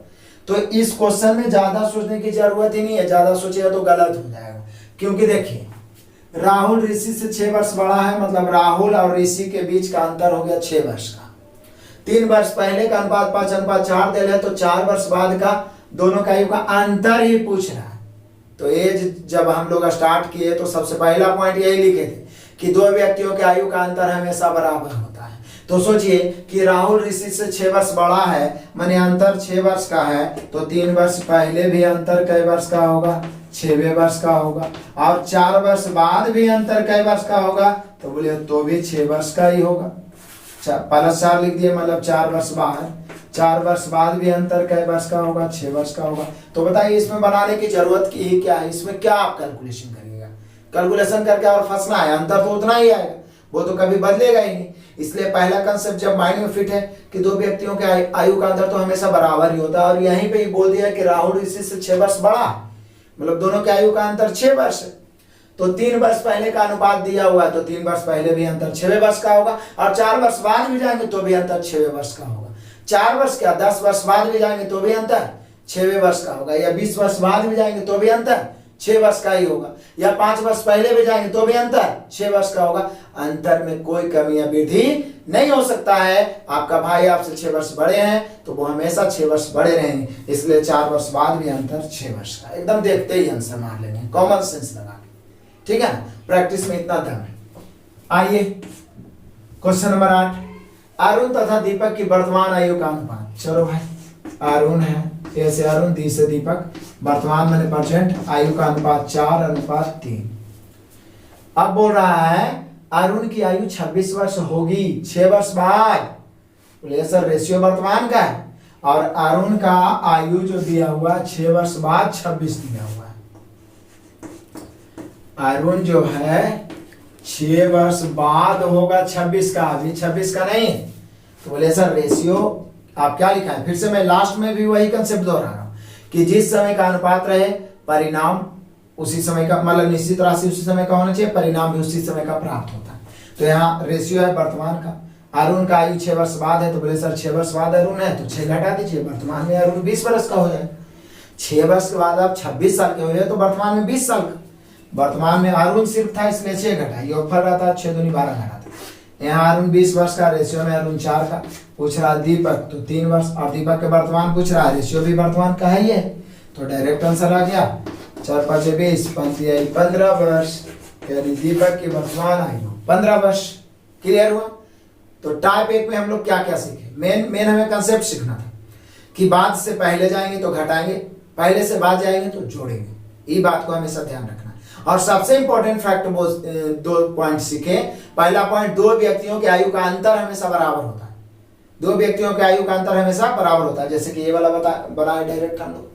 तो इस क्वेश्चन में ज्यादा सोचने की जरूरत ही नहीं है, ज्यादा सोचेगा तो गलत हो जाएगा। क्योंकि देखिए राहुल ऋषि से 6 वर्ष बड़ा है, मतलब राहुल और ऋषि के बीच का अंतर हो गया 6 वर्ष का। 3 वर्ष पहले का अनुपात 5:4 दे रहे, तो 4 वर्ष बाद का दोनों का आयु का अंतर ही पूछ रहा है। तो एज जब हम लोग स्टार्ट किए तो सबसे पहला पॉइंट यही लिखे थे कि 2 व्यक्तियों के आयु का अंतर हमेशा बराबर होता है। तो सोचिए कि राहुल ऋषि से 6 वर्ष बड़ा है, माने अंतर 6 वर्ष का है, तो 3 वर्ष पहले भी अंतर कई वर्ष का होगा, 6वें वर्ष का होगा, और 4 वर्ष बाद भी अंतर कई वर्ष का होगा, तो बोले तो भी 6 वर्ष का ही होगा। +4 लिख दिए, मतलब 4 वर्ष बाद, 4 वर्ष बाद भी अंतर कई वर्ष का होगा, 6 वर्ष का होगा। तो बताइए इसमें बनाने की जरूरत की क्या है, इसमें क्या आप कैलकुलेशन करिएगा, कैलकुलेशन करके और फंसना है, अंतर तो उतना ही आएगा, वो तो कभी बदलेगा ही नहीं। इसलिए पहला कंसेप्ट जब माइंड में फिट है कि 2 व्यक्तियों के आयु का अंतर तो हमेशा बराबर ही होता है, और यहीं पे ही बोल दिया कि राहुल ऋषि से 6 वर्ष बड़ा, मतलब दोनों के आयु का अंतर 6 वर्ष है। तो 3 वर्ष पहले का अनुपात दिया हुआ है, तो 3 वर्ष पहले भी अंतर 6वें वर्ष का होगा, और 4 वर्ष बाद भी जाएंगे तो भी अंतर 6वें वर्ष का होगा। 4 वर्ष क्या 10 वर्ष बाद भी जाएंगे तो भी अंतर 6वें वर्ष का होगा, या 20 वर्ष बाद भी जाएंगे तो भी अंतर 6 वर्ष का ही होगा, या 5 वर्ष पहले भी जाएंगे तो भी अंतर 6 वर्ष का होगा। अंतर में कोई कमी या वृद्धि नहीं हो सकता है। आपका भाई आपसे 6 वर्ष बड़े हैं तो वो हमेशा 6 वर्ष बड़े रहेंगे, इसलिए 4 वर्ष बाद भी अंतर 6 वर्ष का। एकदम देखते ही आंसर मार लेंगे, कॉमन सेंस लगा के, ठीक है ना। प्रैक्टिस में इतना दम है। आइए क्वेश्चन नंबर 8, अरुण तथा दीपक की वर्तमान आयु का अनुपात। चलो भाई, अरुण है, ए से अरुण, दी से दीपक, वर्तमान में प्रेजेंट, आयु का अनुपात 4:3। अब बोल रहा है अरुण की आयु 26 वर्ष होगी 6 वर्ष बाद। बोले सर रेशियो वर्तमान का है, और अरुण का आयु जो दिया हुआ 6 वर्ष बाद 26 दिया हुआ है। अरुण जो है 6 वर्ष बाद होगा 26 का, अभी 26 का नहीं। तो बोले सर रेशियो आप क्या लिखा है, फिर से मैं लास्ट में भी वही कंसेप्ट दोहरा रहा हूं कि जिस समय का अनुपात रहे परिणाम उसी समय का, मतलब निश्चित राशि उसी समय का होना चाहिए, परिणाम भी उसी समय का प्राप्त होता है। तो यहाँ रेशियो है वर्तमान का, अरुण का आयु 6 वर्ष बाद है, तो बोले सर 6 वर्ष बाद अरुण है तो 6 घटा दीजिए, वर्तमान में अरुण 20 वर्ष का हो जाए। 6 वर्ष के बाद आप 26 साल के हो जाए तो वर्तमान में 20 साल का, वर्तमान में अरुण सिर्फ था इसलिए 6 घटा, योगफल रहता 6 दूनी 12 घटा। यहाँ अरुण 20 वर्ष का, रेशियो में अरुण 4 का। पूछ रहा दीपक तो 3 वर्ष, और दीपक के वर्तमान पूछ रहा है, रेशियो भी वर्तमान का है ये, तो डायरेक्ट आंसर आ गया 4 5 20, 15 वर्ष, यानी दीपक की वर्तमान आयु 15 वर्ष। क्लियर हुआ। तो टाइप 1 में हम लोग क्या क्या सीखे, मेन हमें कंसेप्ट सीखना था कि बाद से पहले जाएंगे तो घटाएंगे, पहले से बाद जाएंगे तो जोड़ेंगे, ये बात को हमेशा ध्यान रखना। और सबसे इंपॉर्टेंट फैक्ट वो 2 पॉइंट सीखे। पहला पॉइंट, 2 व्यक्तियों के आयु का अंतर हमेशा बराबर होता है, 2 व्यक्तियों के आयु का अंतर हमेशा बराबर होता है, जैसे कि ये वाला बनाए डायरेक्ट हम लोग।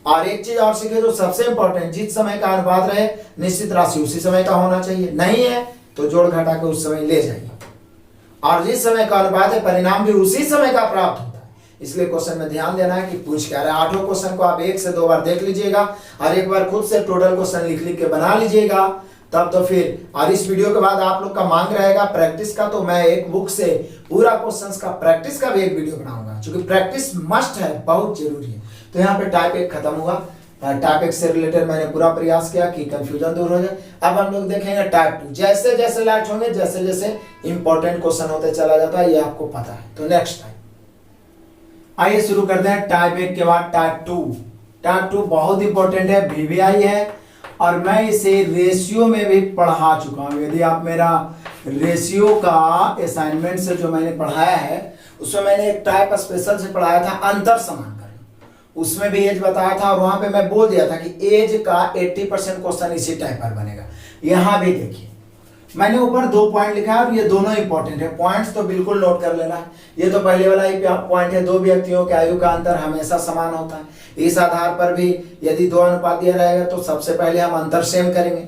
और एक चीज और सीखे जो सबसे इंपॉर्टेंट, जिस समय का अनुपात रहे निश्चित राशि उसी समय का होना चाहिए, नहीं है तो जोड़ घटा के उस समय ले जाइए, और जिस समय का अनुपात है परिणाम भी उसी समय का प्राप्त होता है। इसलिए क्वेश्चन में ध्यान देना है कि पूछ क्या रहा है। 8 क्वेश्चन को आप 1 से 2 बार देख लीजिएगा, और एक बार खुद से टोटल क्वेश्चन लिख के बना लीजिएगा, तब तो फिर। और इस वीडियो के बाद आप लोग का मांग रहेगा प्रैक्टिस का, तो मैं एक बुक से पूरा क्वेश्चंस का प्रैक्टिस का भी एक वीडियो बनाऊंगा, क्योंकि प्रैक्टिस मस्ट है, बहुत जरूरी है। तो यहाँ पे टाइप 1 खत्म हुआ, टाइप 1 से रिलेटेड मैंने पूरा प्रयास किया कि कंफ्यूजन दूर हो जाए। अब हम लोग देखेंगे टाइप 2, जैसे जैसे लाइट होंगे जैसे जैसे इंपॉर्टेंट क्वेश्चन होते चला जाता है, ये आपको पता है। तो नेक्स्ट टाइप, आइए शुरू करते हैं टाइप 1 के बाद टाइप 2। टाइप 2 बहुत इंपॉर्टेंट है, वीवीआई है, और मैं इसे रेशियो में भी पढ़ा चुका हूं। यदि आप मेरा रेशियो का असाइनमेंट से जो मैंने पढ़ाया है, उसमें मैंने एक टाइप स्पेशल से पढ़ाया था अंतर समानकरण, उसमें भी एज बताया था, और वहां पे मैं बोल दिया था कि एज का 80% क्वेश्चन इसी टाइप पर बनेगा। यहां भी देखिए मैंने ऊपर 2 पॉइंट लिखा है और ये दोनों इंपॉर्टेंट है, पॉइंट्स तो बिल्कुल नोट कर लेना है। ये तो पहले वाला ही पॉइंट है, 2 व्यक्तियों के आयु का अंतर हमेशा समान होता है। इस आधार पर भी यदि 2 अनुपात दिया रहेगा तो सबसे पहले हम अंतर सेम करेंगे।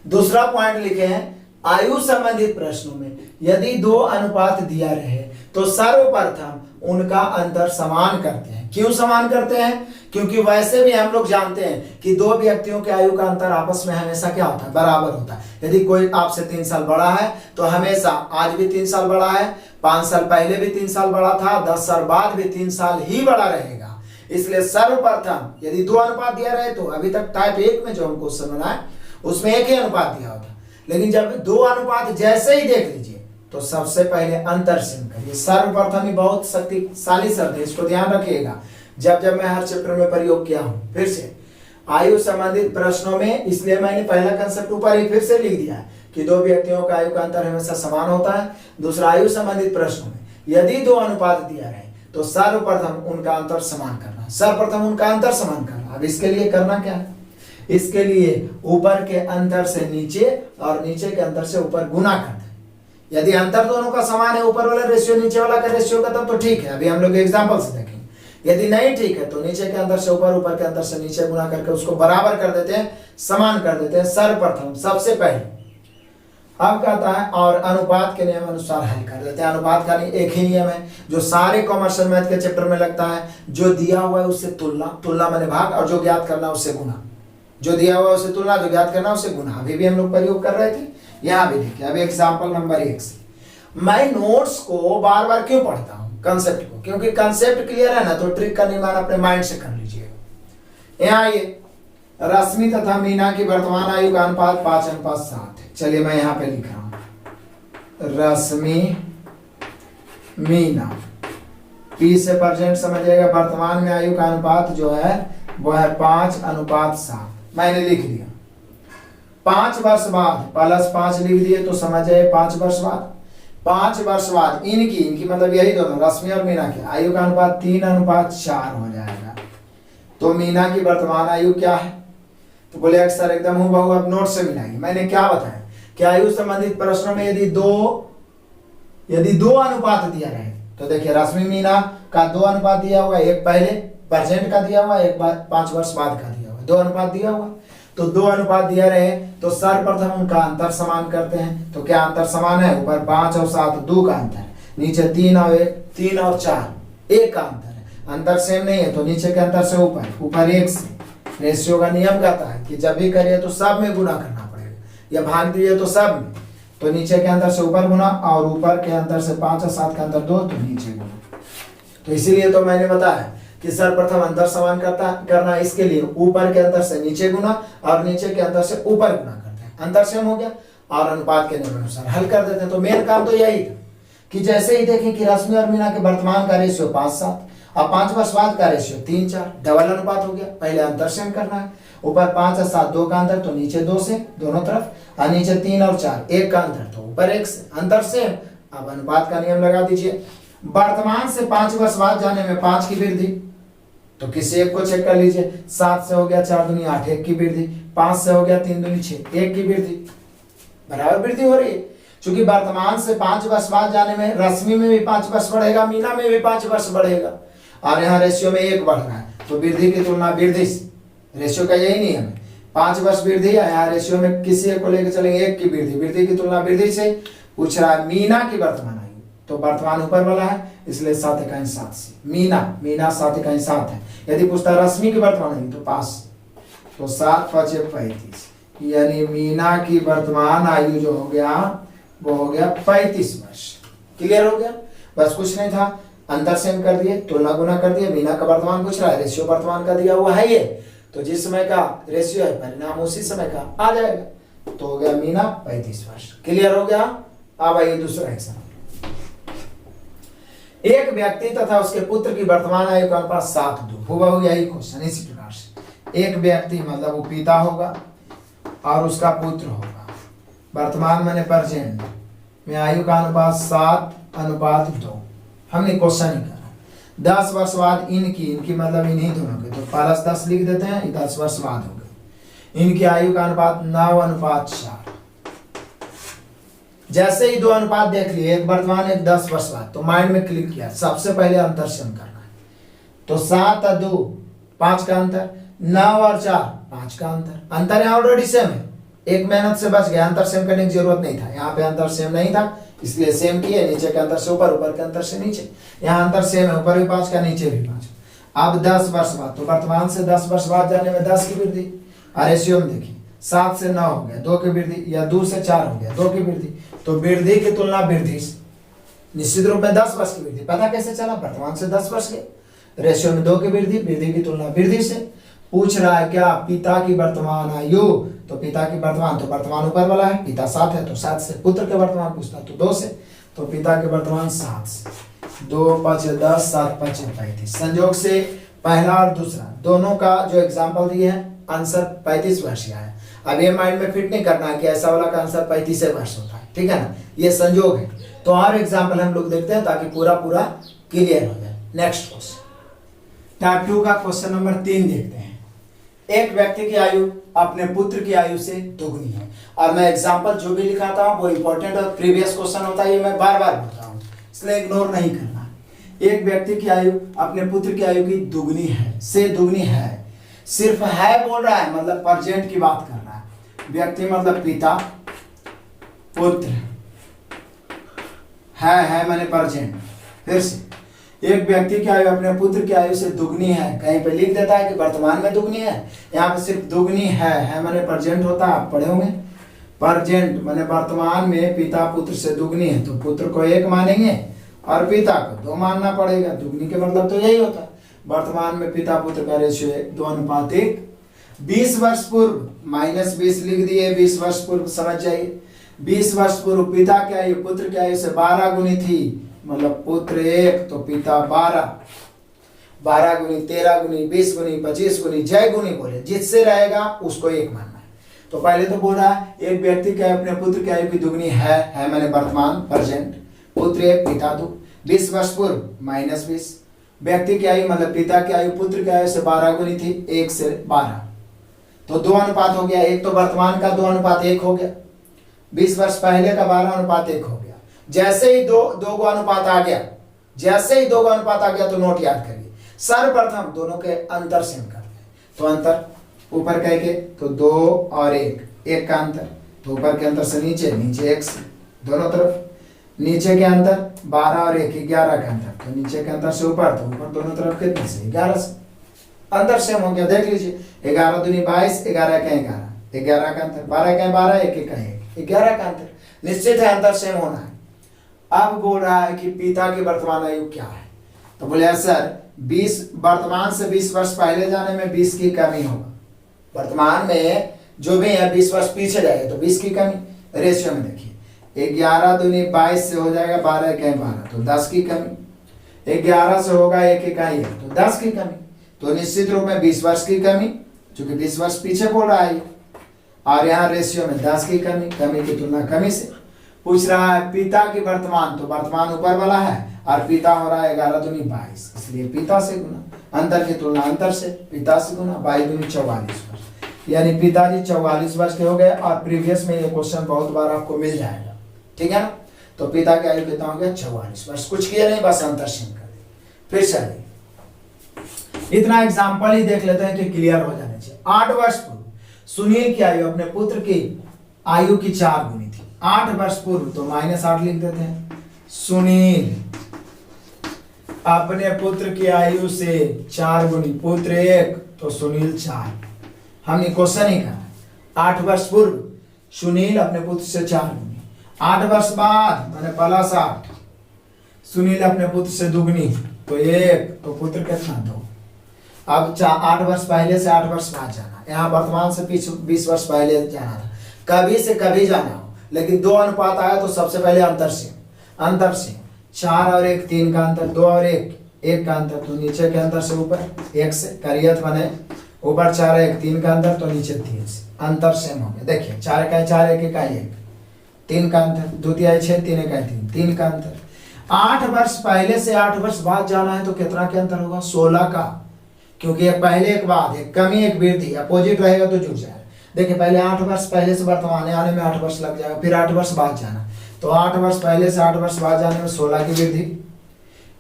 दूसरा पॉइंट लिखे हैं, आयु संबंधित प्रश्नों में यदि 2 अनुपात दिया रहे तो सर्वप्रथम उनका अंतर समान करते हैं। क्यों समान करते हैं? क्योंकि वैसे भी हम लोग जानते हैं कि 2 व्यक्तियों के आयु का अंतर आपस में हमेशा क्या होता है, बराबर होता है। यदि कोई आपसे 3 साल बड़ा है तो हमेशा आज भी 3 साल बड़ा है, 5 साल पहले भी 3 साल बड़ा था, 10 साल बाद भी 3 साल ही बड़ा रहेगा। इसलिए सर्वप्रथम यदि 2 अनुपात दिया रहे तो अभी तक टाइप 1 में जो हम क्वेश्चन बनाए उसमें 1 ही अनुपात दिया होता, लेकिन जब 2 अनुपात जैसे ही देख लीजिए तो सबसे पहले अंतर सेम करिए। सर्वप्रथम ही बहुत शक्तिशाली शब्द है, इसको ध्यान रखिएगा जब जब मैं हर चैप्टर में प्रयोग किया हूं। फिर से आयु संबंधित प्रश्नों में, इसलिए मैंने पहला कंसेप्ट ऊपर ही फिर से लिख दिया है कि 2 व्यक्तियों का आयु का अंतर हमेशा समान होता है। दूसरा, आयु संबंधित प्रश्नों में यदि 2 अनुपात दिया रहे तो सर्वप्रथम उनका अंतर समान करना, सर्वप्रथम उनका अंतर समान करना। अब इसके लिए करना क्या है, इसके लिए ऊपर के अंतर से नीचे और नीचे के अंतर से ऊपर गुना करते हैं। यदि अंतर दोनों का समान है, ऊपर वाला रेशियो नीचे वाला का रेशियो का, तब तो ठीक है, अभी हम लोग एग्जांपल से देखेंगे। यदि नहीं ठीक है तो नीचे के अंतर से ऊपर, ऊपर के अंतर से नीचे गुना करके उसको बराबर कर देते हैं, समान कर देते हैं सर्वप्रथम सबसे पहले। अब कहता है और अनुपात के नियम अनुसार हल कर देते हैं। अनुपात का एक ही नियम है जो सारे कॉमर्शियल मैथ के चैप्टर में लगता है, जो दिया हुआ है उससे तुलना, तुलना माने भाग, और जो ज्ञात करना उससे गुना। जो दिया हुआ है उससे तुलना, जो ज्ञात करना उससे गुना। अभी भी हम लोग प्रयोग कर रहे थे, यहाँ भी देखिए। अब एग्जाम्पल नंबर 1 से मैं नोट्स को बार बार क्यों पढ़ता हूँ, कंसेप्ट को, क्योंकि कंसेप्ट क्लियर है ना तो ट्रिक का निर्माण अपने माइंड से कर लीजिएगा। यहाँ ये रश्मि तथा मीना की वर्तमान आयु का अनुपात 5:7 है। चलिए मैं यहाँ पे लिख रहा हूँ, रश्मि मीना, पी से प्रेजेंट समझिएगा, वर्तमान में आयु का अनुपात जो है वो है 5:7। मैंने लिख दिया। 5 वर्ष बाद +5 लिख दिए तो समझ जाए 5 वर्ष बाद। 5 वर्ष बाद इनकी मतलब यही दोनों रश्मि और मीना की आयु का अनुपात 3:4 हो जाएगा। तो मीना की वर्तमान आयु क्या है? तो बोले अक्सर एकदम हूबहू अब नोट से मिलाएंगे। मैंने क्या बताया कि आयु संबंधित प्रश्नों में यदि दो अनुपात दिया रहे तो देखिए रश्मि मीना का 2 अनुपात दिया हुआ, एक पहले प्रेजेंट का दिया हुआ, एक बार 5 वर्ष बाद का दिया हुआ, 2 अनुपात दिया हुआ। तो 2 अनुपात दिया रहे तो सर्वप्रथम उनका अंतर समान करते हैं। तो क्या अंतर समान है? ऊपर 5 और 7 2 का अंतर है, नीचे 3 और 4 1 का अंतर है। अंतर सेम नहीं है तो नीचे के अंतर से ऊपर 1 से। रेशियो का नियम कहता है कि जब भी करिए तो सब में गुना करना पड़ेगा, या भाग दीजिए तो सब में। तो नीचे के अंतर से ऊपर गुना और ऊपर के अंतर से 5 और 7 का अंतर 2 तो नीचे गुना। तो इसीलिए तो मैंने बताया कि सर्वप्रथम अंतर समान करना, इसके लिए ऊपर के अंतर से नीचे गुना और नीचे के अंतर से ऊपर गुना करते हैं। अंतर सेम हो गया और अनुपात के नियम अनुसार हल कर देते हैं। तो मेन काम तो यही था कि जैसे ही देखें कि रश्मि और मीना के वर्तमान का रेशियो 5:7 और 5 वर्ष बाद का रेशियो 3:4, डबल अनुपात हो गया। पहले अंतर सेम करना है, ऊपर 5 और 7 2 का अंतर तो नीचे 2 से दोनों तरफ, और नीचे 3 और 4 1 का अंतर तो ऊपर 1 से। अंतर सेम। अब अनुपात का नियम लगा दीजिए। वर्तमान से 5 वर्ष बाद जाने में 5 की वृद्धि, तो किसी एक को चेक कर लीजिए। 7 से हो गया 4 दूनी 8 1 की वृद्धि, 5 से हो गया 3 दूनी 6 1 की वृद्धि, बराबर वृद्धि हो रही है। क्योंकि वर्तमान से 5 वर्ष बाद जाने में रश्मि में भी 5 वर्ष बढ़ेगा, मीना में भी 5 वर्ष बढ़ेगा, और यहाँ रेशियो में 1 बढ़ रहा है। तो वृद्धि की तुलना वृद्धि से, रेशियो का यही नियम है। 5 वर्ष वृद्धि है, यहाँ रेशियो में किसी एक को लेकर चलेंगे 1 की वृद्धि, वृद्धि की तुलना वृद्धि से। पूछ रहा है मीना की वर्तमान आयु, तो वर्तमान ऊपर वाला है इसलिए 7:7 से। मीना 7:7 है। यदि पूछता है रश्मि की वर्तमान आयु तो 5, तो 7×5 = 35, यानी मीना की वर्तमान आयु जो हो गया वो हो गया 35 वर्ष। क्लियर हो गया? बस कुछ नहीं था, अंतर सेम कर दिए, तुलना गुना कर दिए। मीना का वर्तमान पूछ रहा है, रेशियो वर्तमान का दिया हुआ है ये, तो जिस समय का रेशियो है परिणाम उसी समय का आ जाएगा। तो हो गया मीना 35 वर्ष। क्लियर हो गया? अब आइए दूसरा एग्जाम्पल। एक व्यक्ति तथा उसके पुत्र की वर्तमान आयु का अनुपात 7:2। हुबहू यही क्वेश्चन इसी प्रकार से। एक व्यक्ति मतलब वो पिता होगा और उसका पुत्र होगा, वर्तमान माने प्रेजेंट में आयु का अनुपात 7:2। हमने क्वेश्चन ही करा। 10 वर्ष बाद इनकी मतलब इन्हीं दोनों के, तो +10 लिख देते हैं, 10 वर्ष बाद हो गए। इनकी आयु का अनुपात 9:4। जैसे ही दो अनुपात देख लिए, एक वर्तमान एक 10 वर्ष बाद, तो माइंड में क्लिक किया सबसे पहले अंतर सेम करना है। तो 7 और 2 5 का अंतर, 9 और 4 5 का अंतर। अंतर यहाँ ऑलरेडी सेम है, एक मेहनत से बच गया, अंतर सेम करने की जरूरत नहीं था। यहाँ पे अंतर सेम नहीं था इसलिए सेम किए, नीचे के अंतर से ऊपर, ऊपर के अंतर से नीचे। यहाँ अंतर सेम है, ऊपर भी 5 का नीचे भी 5। अब 10 वर्ष बाद, तो वर्तमान से 10 वर्ष बाद जाने में 10 की वृद्धि। और रेशियो में देखिए 7 से 9 हो गया 2 की वृद्धि, या 2 से 4 हो गया 2 की वृद्धि। तो वृद्धि की तुलना वृद्धि से, निश्चित रूप में 10 वर्ष की वृद्धि। पता कैसे चला? वर्तमान से 10 वर्ष के, रेशियो में 2 की वृद्धि, वृद्धि की तुलना वृद्धि से। पूछ रहा है क्या? पिता की वर्तमान आयु, तो पिता की वर्तमान, तो वर्तमान ऊपर वाला है, पिता 7 है तो 7 से। पुत्र के वर्तमान पूछता तो 2 से, तो पिता के वर्तमान 7 से। 2 5 10 7 5 35। संयोग से पहला और दूसरा दोनों का जो एग्जाम्पल दिए हैं आंसर 35 वर्ष का है। अब ये माइंड में फिट नहीं करना है कि ऐसा वाला का आंसर 35 वर्ष होता है, ठीक है ना, ये संयोग है। तो और एग्जाम्पल हम लोग देखते हैं ताकि पूरा पूरा क्लियर हो जाए। नेक्स्ट क्वेश्चन, टाइप 2 का क्वेश्चन नंबर 3 देखते हैं। एक व्यक्ति की आयु अपने पुत्र की आयु से दुगनी है। और मैं एग्जाम्पल जो भी लिखाता हूँ वो इंपॉर्टेंट और प्रीवियस क्वेश्चन होता है, ये मैं बार बार बोलता हूँ, इसलिए इग्नोर नहीं करना। एक व्यक्ति की आयु अपने पुत्र की आयु की दुगनी है, से दुगनी है। सिर्फ है बोल रहा है, मतलब प्रेजेंट की बात कर रहा है। व्यक्ति मतलब पिता, पुत्र, है मैंने प्रेजेंट। फिर से, एक व्यक्ति की आयु अपने पुत्र की आयु से दुगनी है, कहीं पे लिख देता है कि वर्तमान में दुगनी है, यहाँ पे सिर्फ दुगनी है माने प्रेजेंट होता है, आप पढ़े होंगे। प्रेजेंट माने वर्तमान में पिता पुत्र से दुगनी है, तो पुत्र को 1 मानेंगे और पिता को 2 मानना पड़ेगा। दुगनी के मतलब तो यही होता है। वर्तमान में पिता पुत्र का रेशियो है 2:1। 20 वर्ष पूर्व -20 लिख दिए, 20 वर्ष पूर्व समझ जाइए। 20 वर्ष पूर्व पिता की आयु पुत्र की आयु से 12 गुनी थी, मतलब पुत्र 1 तो पिता 12। 12 गुनी, 13 गुनी, 20 गुनी, 25 गुनी, जय गुनी बोले, जिससे रहेगा उसको 1 मानना है। तो पहले तो बोल रहा है एक व्यक्ति के अपने पुत्र की आयु की दुगनी है मैंने वर्तमान प्रेजेंट, पुत्र 1 पिता 2। 20 वर्ष पूर्व -20, व्यक्ति की आयु मतलब पिता की आयु पुत्र की आयु से 12 गुनी थी, 1 से 12, तो 2 अनुपात हो गया। एक तो वर्तमान का 2:1 हो गया, 20 वर्ष पहले का 12:1 हो गया। जैसे ही दो गो अनुपात आ गया, जैसे ही 2 गो अनुपात आ गया तो नोट याद करिए। सर्वप्रथम दोनों के अंतर सेम करते हैं, तो अंतर ऊपर कह के तो 2 और 1 का अंतर, तो ऊपर के अंतर से नीचे, नीचे 1 से दोनों तरफ। नीचे के अंतर 12 और 1 11 का अंतर, तो नीचे के अंतर से ऊपर, तो ऊपर दोनों तरफ कितने से 11 से। अंतर सेम हो गया, देख लीजिए। 11 दूनी 22, 11 का 11, 11 का अंतर, 12 का 12, 1 का 1, 11 का अंतर। निश्चित है अंतर सेम होना है। अब बोल रहा है कि पिता की वर्तमान आयु क्या है, तो बोले सर 20 वर्तमान से 20 वर्ष पहले जाने में 20 की कमी होगा। वर्तमान में जो भी है 20 वर्ष पीछे जाएगा तो 20 की कमी। रेशियो में देखिए 11 दूनी 22 से हो जाएगा 12 का 12, तो 10 की कमी। 11 से होगा 1 का 1, तो 10 की कमी। तो निश्चित रूप में 20 वर्ष की कमी, क्योंकि 20 वर्ष पीछे बोल रहा है। और यहाँ रेशियो में 10 की कमी, कमी की तुलना कमी से। पूछ रहा है पिता की वर्तमान, तो वर्तमान ऊपर वाला है और पिता हो रहा है 11 दूनी 22, इसलिए पिता से गुना। अंतर की तुलना अंतर से, पिता से गुना, 22 दूनी 44 वर्ष, यानी पिताजी 44 वर्ष के हो गए। और प्रीवियस में ये क्वेश्चन बहुत बार आपको मिल जाएगा, ठीक है ना। तो पिता की आयु कितना हो गया 44 वर्ष। कुछ किया नहीं, बस अंतर सेम कर दिया। फिर चलिए इतना एग्जाम्पल ही देख लेते हैं कि क्लियर हो जाने चाहिए। 8 वर्ष पूर्व सुनील की आयु अपने पुत्र की आयु की 4 गुनी थी। 8 वर्ष पूर्व, तो -8 लिख देते हैं। सुनील अपने पुत्र की आयु से 4 गुनी, पुत्र 1 तो सुनील 4। हमने क्वेश्चन ही कहा 8 वर्ष पूर्व सुनील अपने पुत्र से 4 गुनी। 8 वर्ष बाद मैंने +8 सुनील अपने पुत्र से दुगनी, तो 1 तो पुत्र कितना 2। अब 8 वर्ष पहले से 8 वर्ष बाद जाना, यहाँ वर्तमान से 20 वर्ष पहले जाना था। कभी से कभी जाना हो, लेकिन 2 अनुपात आया तो सबसे पहले अंतर से 4 और 1 3 का अंतर, 2 और 1 का अंतर, तो नीचे के अंतर से ऊपर 1 से करियत बने। ऊपर 4 1 3 का अंतर, तो नीचे 3 से। अंतर सेम हो गया। देखिए 4 का 4, 1 का 1, 3 का अंतर, द्वितीय 6 3 का 3 का अंतर। 8 वर्ष पहले से 8 वर्ष बाद जाना है तो कितना के अंतर होगा 16 का, क्योंकि एक पहले एक बाद, एक कमी एक वृद्धि, अपोजिट रहेगा तो जुड़ जाएगा। देखिए पहले 8 वर्ष पहले से वर्तमान आने में 8 वर्ष लग जाएगा, फिर 8 वर्ष बाद जाना, तो 8 वर्ष पहले से 8 वर्ष बाद जाने में 16 की वृद्धि।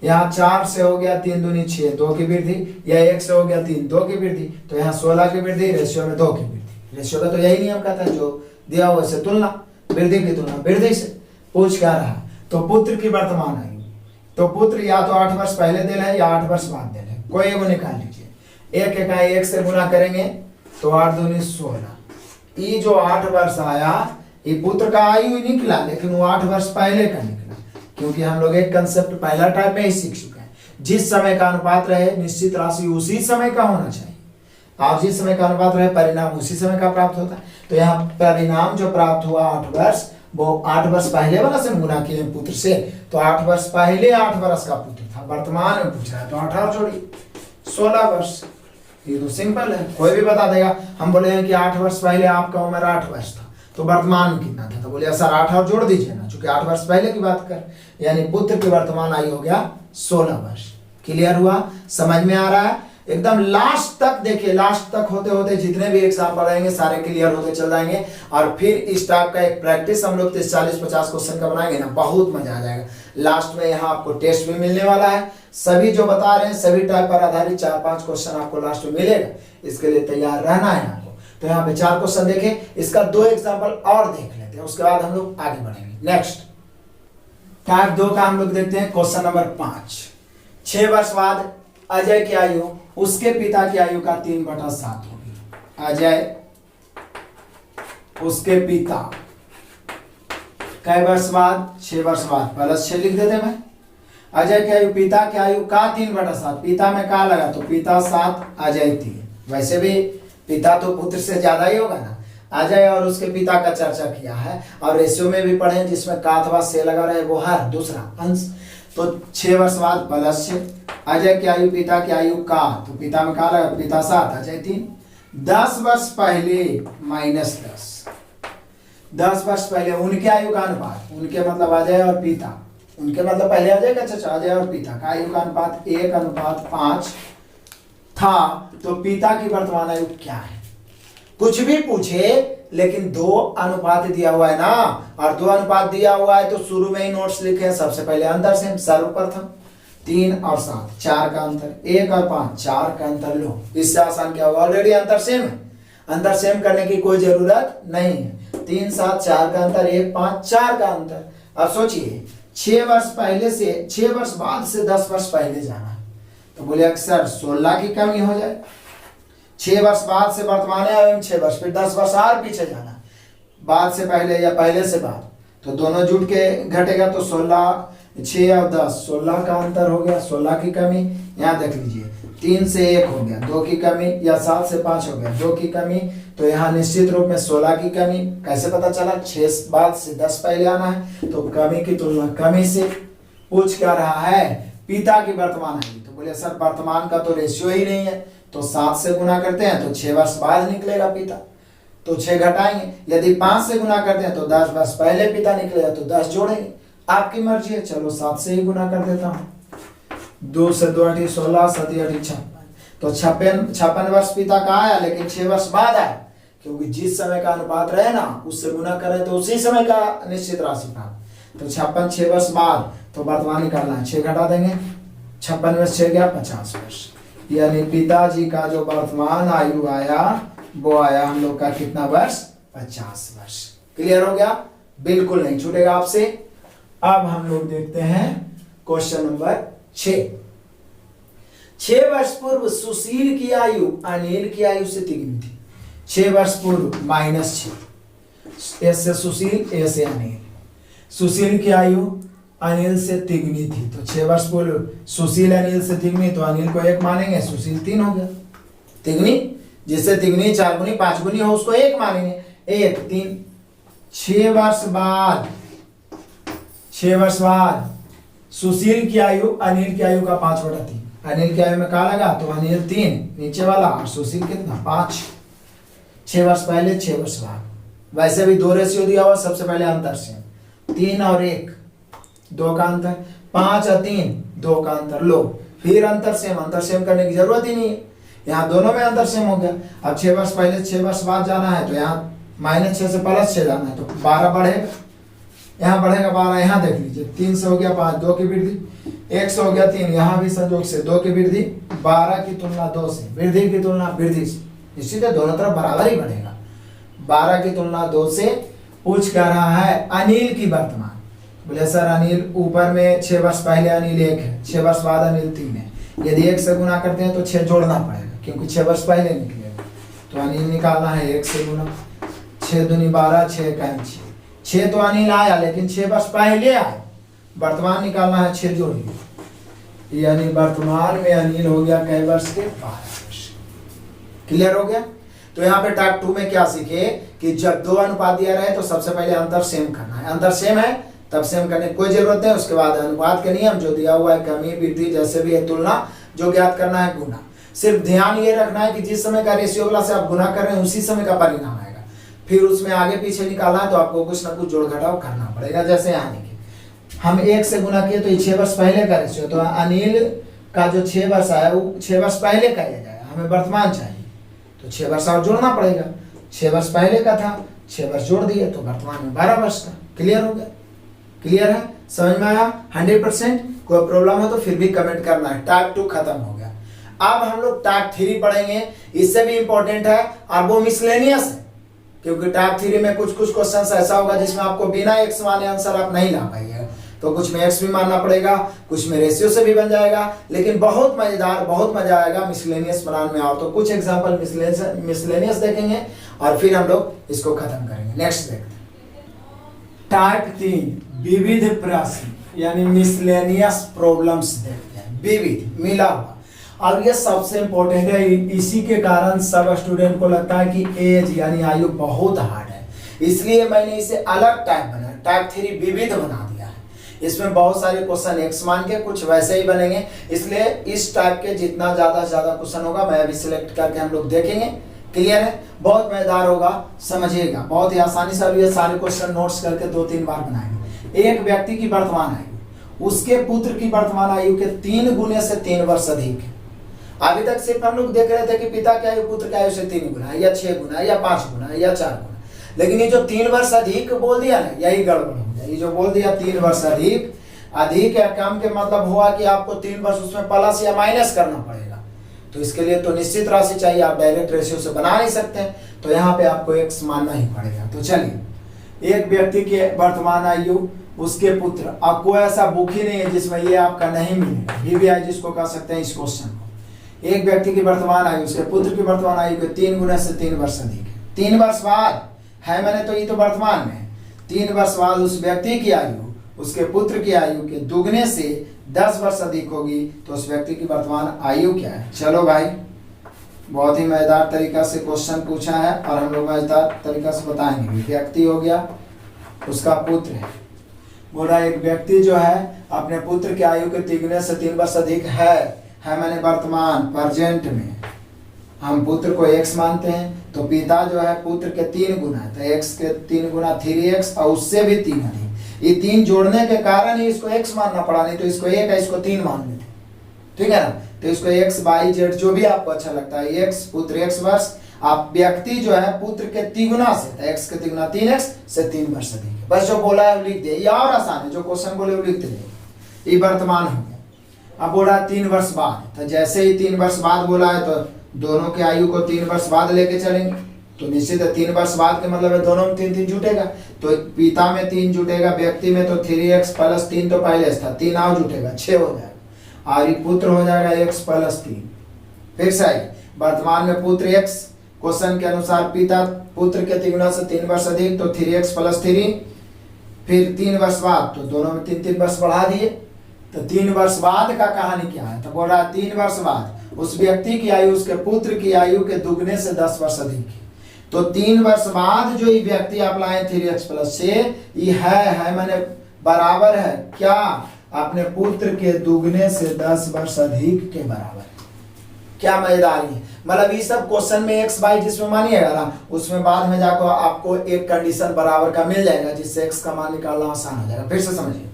यहाँ 4 से हो गया 3 दूनी 6, 2 की वृद्धि, या 1 से हो गया 3, 2 की वृद्धि, तो यहाँ 16 की वृद्धि, रेशियो में 2 की वृद्धि। रेशियो का तो यही नियम कहता है, जो दिया हुआ से तुलना, वृद्धि की तुलना वृद्धि से। पूछ क्या रहा, तो पुत्र की वर्तमान आयु, तो पुत्र या तो 8 वर्ष पहले दिल है या 8 वर्ष बाद दिल है, कोई एगो निकाल लीजिए। एक इकाई 1 से गुना करेंगे तो 8 दूनी 16। ये जो 8 वर्ष आया ये पुत्र का आयु ही निकला, लेकिन वो 8 वर्ष पहले का निकला, क्योंकि हम लोग एक कंसेप्ट पहला टाइप में ही सीख चुके हैं, जिस समय का अनुपात रहे निश्चित राशि उसी समय का होना चाहिए। आप जिस समय का अनुपात रहे परिणाम उसी समय का प्राप्त होता है। तो यहाँ परिणाम जो प्राप्त हुआ 8 वर्ष, वो 8 वर्ष पहले वाला से गुना किए पुत्र से, तो 8 वर्ष पहले 8 वर्ष का पुत्र था, वर्तमान में पूछ रहा है तो 18 जोड़िए 16 वर्ष। ये तो सिंपल है, कोई भी बता देगा। हम बोले हैं कि 8 वर्ष पहले आपका उम्र 8 वर्ष था, तो वर्तमान में कितना था, तो बोले सर 8 और जोड़ दीजिए ना, चूंकि 8 वर्ष पहले की बात कर, यानी पुत्र की वर्तमान आयु हो गया 16 वर्ष। क्लियर हुआ, समझ में आ रहा है? एकदम लास्ट तक देखिए, लास्ट तक होते होते जितने भी एग्जाम्पल रहेंगे सारे क्लियर होते चल जाएंगे। और फिर इस टाइप का एक प्रैक्टिस हम लोग 30-40-50 क्वेश्चन का बनाएंगे ना, बहुत मजा आ जाएगा। लास्ट में यहाँ आपको टेस्ट भी मिलने वाला है, सभी जो बता रहे हैं सभी टाइप पर आधारित 4-5 क्वेश्चन आपको लास्ट में मिलेगा, इसके लिए तैयार रहना है आपको। तो यहाँ पे 4 क्वेश्चन देखें, इसका 2 एग्जाम्पल और देख लेते हैं, उसके बाद हम लोग आगे बढ़ेंगे। नेक्स्ट टाइप 2 का हम लोग देखते हैं क्वेश्चन नंबर 5। 6 वर्ष बाद अजय की आयु उसके पिता की आयु का 3/7 होगी। अजय उसके पिता कई वर्ष बाद, 6 वर्ष बाद, +6 लिख देते मैं। अजय की आयु पिता की आयु का 3/7, पिता में का लगा तो पिता 7 अजय 3। वैसे भी पिता तो पुत्र से ज्यादा ही होगा ना। अजय और उसके पिता का चर्चा किया है, और रेशियो में भी पढ़े जिसमें का अथवा से लगा रहे वो हर दूसरा अंश। तो 6 वर्ष बाद +6, अजय की आयु पिता की आयु का, तो पिता में का लगा, पिता 7 अजय 3। 10 वर्ष पहले -10, 10 वर्ष पहले उनके आयु का अनुपात, उनके मतलब अजय और पिता, उनके मतलब पहले अजय का चचा, अजय और पिता का आयु का अनुपात 1:5 था, तो पिता की वर्तमान आयु क्या है? कुछ भी पूछे, लेकिन 2 अनुपात दिया हुआ है ना, और 2 अनुपात दिया हुआ है तो शुरू में ही नोट्स लिखे हैं। सबसे पहले अंतर सेम, सर्वप्रथम 3 और 7 4 का अंतर, 1 और 5 4 का अंतर लो, इससे आसान क्या होगा, ऑलरेडी अंतर सेम है, अंतर सेम करने की कोई जरूरत नहीं है। 3 7 4 का अंतर, 1 5 4 का अंतर। अब सोचिए 6 वर्ष पहले से 6 वर्ष बाद से 10 वर्ष पहले जाना है, तो बोले अक्सर 16 की कमी हो जाए। 6 वर्ष बाद से वर्तमान आयु में 6 वर्ष, फिर 10 वर्ष और पीछे जाना, बाद से पहले या पहले से बाद, तो दोनों जुट के घटेगा, तो 16 6 और 10 16 का अंतर हो गया, 16 की कमी। यहाँ देख लीजिए 3 से 1 हो गया, 2 की कमी, या 7 से 5 हो गया, 2 की कमी, तो यहाँ निश्चित रूप में 16 की कमी। कैसे पता चला? 6 बाद से 10 पहले आना है, तो कमी की तुलना कमी से। पूछ क्या रहा है? पिता की वर्तमान आयु, तो बोले सर वर्तमान का तो रेशियो ही नहीं है, तो 7 से गुना करते हैं तो 6 वर्ष बाद निकलेगा पिता, तो 6 घटाएंगे। यदि 5 से गुना करते हैं तो 10 वर्ष पहले पिता निकलेगा, तो 10 जोड़ेंगे। आपकी मर्जी है, चलो 7 से ही गुना कर देता हूँ। 2 से 2 8 16, 7 8 56, तो 56 वर्ष पिता का आया, लेकिन 6 वर्ष बाद आया, क्योंकि जिस समय का अनुपात रहे ना उससे गुना करें तो उसी समय का निश्चित राशि प्राप्त। तो 56 6 वर्ष बाद, तो वर्तमान निकालना है, 6 घटा देंगे, 56 में 6 गया 50 वर्ष, यानी पिताजी का जो वर्तमान आयु आया वो आया हम लोग का कितना वर्ष? 50 वर्ष। क्लियर हो गया? बिल्कुल नहीं छूटेगा आपसे। अब हम लोग देखते हैं क्वेश्चन नंबर 6। 6 वर्ष पूर्व सुशील की आयु अनिल की आयु से तिगुनी थी। 6 वर्ष पूर्व -6, एस से सुशील, ए से अनिल। सुशील की आयु अनिल से तिगुनी थी, तो 6 वर्ष पूर्व सुशील अनिल से तिगुनी, तो अनिल को 1 मानेंगे, सुशील 3 हो गया। तिगुनी, जिससे तिगुनी 4 गुनी 5 गुनी हो उसको 1 मानेंगे, 1 3। 6 वर्ष बाद सुशील की आयु अनिल की आयु का 5/3। अनिल की आयु में का लगा, तो अनिल 3 नीचे वाला, और सुशील कितना 5। 6 वर्ष पहले 6 वर्ष बाद। वैसे भी 2 रेशियो दिया हुआ, सबसे पहले अंतर से 3 और 1 2 का अंतर, 5 और 3 2 का अंतर लो, फिर अंतर सेम करने की जरूरत ही नहीं है, यहाँ दोनों में अंतर सेम हो गया। अब 6 वर्ष पहले 6 वर्ष बाद जाना है, तो यहाँ -6 से +6 जाना है, तो 12 बढ़ेगा, यहाँ बढ़ेगा 12, यहाँ देख लीजिए 3 से हो गया 5, 2 की वृद्धि, 1 से हो गया 3, यहाँ भी संयोग से 2 की वृद्धि, 12 की तुलना 2 से, वृद्धि की तुलना वृद्धि से, निश्चित है दोनों तरफ बराबर ही बढ़ेगा। 12 की तुलना 2 से पूछ कर रहा है अनिल की वर्तमान। बोले सर अनिल ऊपर में 6 वर्ष पहले अनिल 1 है, 6 वर्ष बाद अनिल 3 है, यदि 1 से गुना करते हैं तो 6 जोड़ना पड़ेगा क्योंकि 6 वर्ष पहले निकलेगा। तो अनिल निकालना है 1 से गुना, 6 दूनी 12, 6 का 6 तो अनिल आया लेकिन 6 वर्ष पहले आया, वर्तमान निकालना है 6 जोड़िए, यानी वर्तमान में अनिल हो गया कई वर्ष के 12 वर्ष। क्लियर हो गया। तो यहाँ पे टाइप 2 में क्या सीखे कि जब 2 अनुपात दिया रहे तो सबसे पहले अंतर सेम करना है, अंतर सेम है तब सेम करने की कोई जरूरत नहीं। उसके बाद अनुपात के नियम जो दिया हुआ है, कमी वृद्धि जैसे भी है, तुलना जो ज्ञात करना है, गुना। सिर्फ ध्यान ये रखना है कि जिस समय का रेशियो वाला से आप गुना कर रहे हैं उसी समय का परिणाम आएगा, फिर उसमें आगे पीछे निकालना है तो आपको कुछ ना कुछ जोड़ घटाव करना पड़ेगा। जैसे यहाँ देखिए हम 1 से गुना किए तो ये 6 वर्ष पहले का रेशियो, तो अनिल का जो 6 वर्ष आया वो 6 वर्ष पहले का लिया जाएगा, हमें वर्तमान चाहिए तो 6 वर्ष और जोड़ना पड़ेगा। 6 वर्ष पहले का था, 6 वर्ष जोड़ दिए तो वर्तमान में 12 वर्ष का। क्लियर हो गया। क्लियर है, समझ में आया 100%। कोई प्रॉब्लम हो तो फिर भी कमेंट करना है। टाइप 2 खत्म हो गया। अब हम लोग टाइप 3 पढ़ेंगे, इससे भी इंपॉर्टेंट है और वो मिसलेनियस है, क्योंकि टाइप 3 में कुछ कुछ क्वेश्चंस ऐसा होगा जिसमें आपको बिना एक्स माने आंसर आप नहीं ला पाइएगा, तो कुछ में एक्स भी मानना पड़ेगा, कुछ में रेशियो से भी बन जाएगा, लेकिन बहुत मजेदार, बहुत मजा आएगा मिसलेनियस बनाने में। और तो कुछ एग्जांपल मिसलेनियस देखेंगे और फिर हम लोग इसको खत्म करेंगे। नेक्स्ट देखते हैं टाइप 3 विविध प्रश्न यानी मिसलेनियस प्रॉब्लम्स देखते हैं। विविध, मिला हुआ, और ये सबसे इंपॉर्टेंट है। इसी के कारण सब स्टूडेंट को लगता है कि एज यानी आयु बहुत हार्ड है, इसलिए मैंने इसे अलग टाइप बनाया, टाइप 3 विविध बना दिया है। इसमें बहुत सारे क्वेश्चन एक्स मान के कुछ वैसे ही बनेंगे, इसलिए इस टाइप के जितना ज्यादा से ज्यादा क्वेश्चन होगा मैं अभी सिलेक्ट करके हम लोग देखेंगे। क्लियर है, बहुत मजेदार होगा, समझिएगा। बहुत ही आसानी से ये सारे क्वेश्चन नोट्स करके 2-3 बार बनाएंगे। एक व्यक्ति की वर्तमान आयु उसके पुत्र की वर्तमान आयु के 3 गुने से 3 वर्ष अधिक है। अभी तक सिर्फ हम लोग देख रहे थे कि पिता की आयु पुत्र की आयु से 3 गुना है, या 6 गुना है, या 5 गुना है, या 4 गुना, लेकिन ये जो 3 वर्ष अधिक बोल दिया ना, यही गड़बड़ हो गया। ये जो बोल दिया 3 वर्ष अधिक, अधिक या कम के मतलब हुआ कि आपको 3 वर्ष उसमें प्लस या माइनस करना पड़ेगा, तो इसके लिए तो निश्चित राशि चाहिए, आप डायरेक्ट रेशियो से बना नहीं सकते, तो यहाँ पे आपको एक्स मानना ही पड़ेगा। तो चलिए, एक व्यक्ति की वर्तमान आयु उसके पुत्र, अब कोई ऐसा बुक ही नहीं है जिसमें ये आपका नहीं मिलेगा, VVI जिसको कह सकते हैं इस क्वेश्चन को। एक व्यक्ति की वर्तमान आयु उसके पुत्र की वर्तमान आयु के 3 गुना से 3 वर्ष अधिक है। 3 वर्ष बाद है मैंने, तो ये तो वर्तमान में है। 3 वर्ष बाद उस व्यक्ति की आयु उसके पुत्र की आयु के दुगने से 10 वर्ष अधिक होगी, तो उस व्यक्ति की वर्तमान आयु क्या है। चलो भाई, बहुत ही मजेदार तरीका से क्वेश्चन पूछा है और हम लोग मजेदार तरीका से बताएंगे। व्यक्ति हो गया, उसका पुत्र है, बोल रहा है एक व्यक्ति जो है अपने पुत्र की आयु के 3 गुने से 3 वर्ष अधिक है मैंने वर्तमान प्रेजेंट में हम पुत्र को x मानते हैं, तो पिता जो है पुत्र के 3 गुना है, तो x के 3 गुना 3x और उससे भी 3 अधिक। ये 3 जोड़ने के कारण ही इसको x मानना पड़ा, नहीं तो इसको 1 है, इसको 3 मान लेते, ठीक है ना। तो इसको x y z जो भी आपको अच्छा लगता है, x पुत्र x वर्ष, आप व्यक्ति जो है पुत्र के 3 गुना से, तो x के 3 गुना 3x से 3 वर्ष अधिक है। बस जो बोला है वो लिख दिया, ये और आसान है, जो क्वेश्चन बोले वो लिख दिए। ये वर्तमान हो गया। अब बोल रहा है 3 वर्ष बाद, तो जैसे ही 3 वर्ष बाद बोला है तो दोनों के आयु को 3 वर्ष बाद लेके चलेंगे, तो निश्चित है 3 वर्ष बाद के मतलब है दोनों में 3 जुटेगा, तो पिता में 3 जुटेगा, व्यक्ति में तो 3x प्लस 3 तो पहले था, 3 और जुटेगा 6 हो जाएगा, और ये पुत्र हो जाएगा x प्लस 3। फिर सही, वर्तमान में पुत्र x, क्वेश्चन के अनुसार पिता पुत्र के 3 गुना से 3 वर्ष अधिक, तो 3x प्लस 3, फिर 3 वर्ष बाद तो दोनों में 3 वर्ष बढ़ा दिए, तो 3 वर्ष बाद का कहानी क्या है, तो बोल रहा है 3 वर्ष बाद उस व्यक्ति की आयु उसके पुत्र की आयु के दुगने से 10 वर्ष अधिक है। तो 3 वर्ष बाद जो ये व्यक्ति आप लाए 3x प्लस 6, ये है मैंने बराबर है क्या, अपने पुत्र के दुगने से 10 वर्ष अधिक के बराबर है। क्या मजेदार है, मतलब ये सब क्वेश्चन में x y जिसमें मानिएगा ना, उसमें बाद में जाकर आपको एक कंडीशन बराबर का मिल जाएगा, जिससे x का मान निकालना आसान हो जाएगा। फिर से समझिए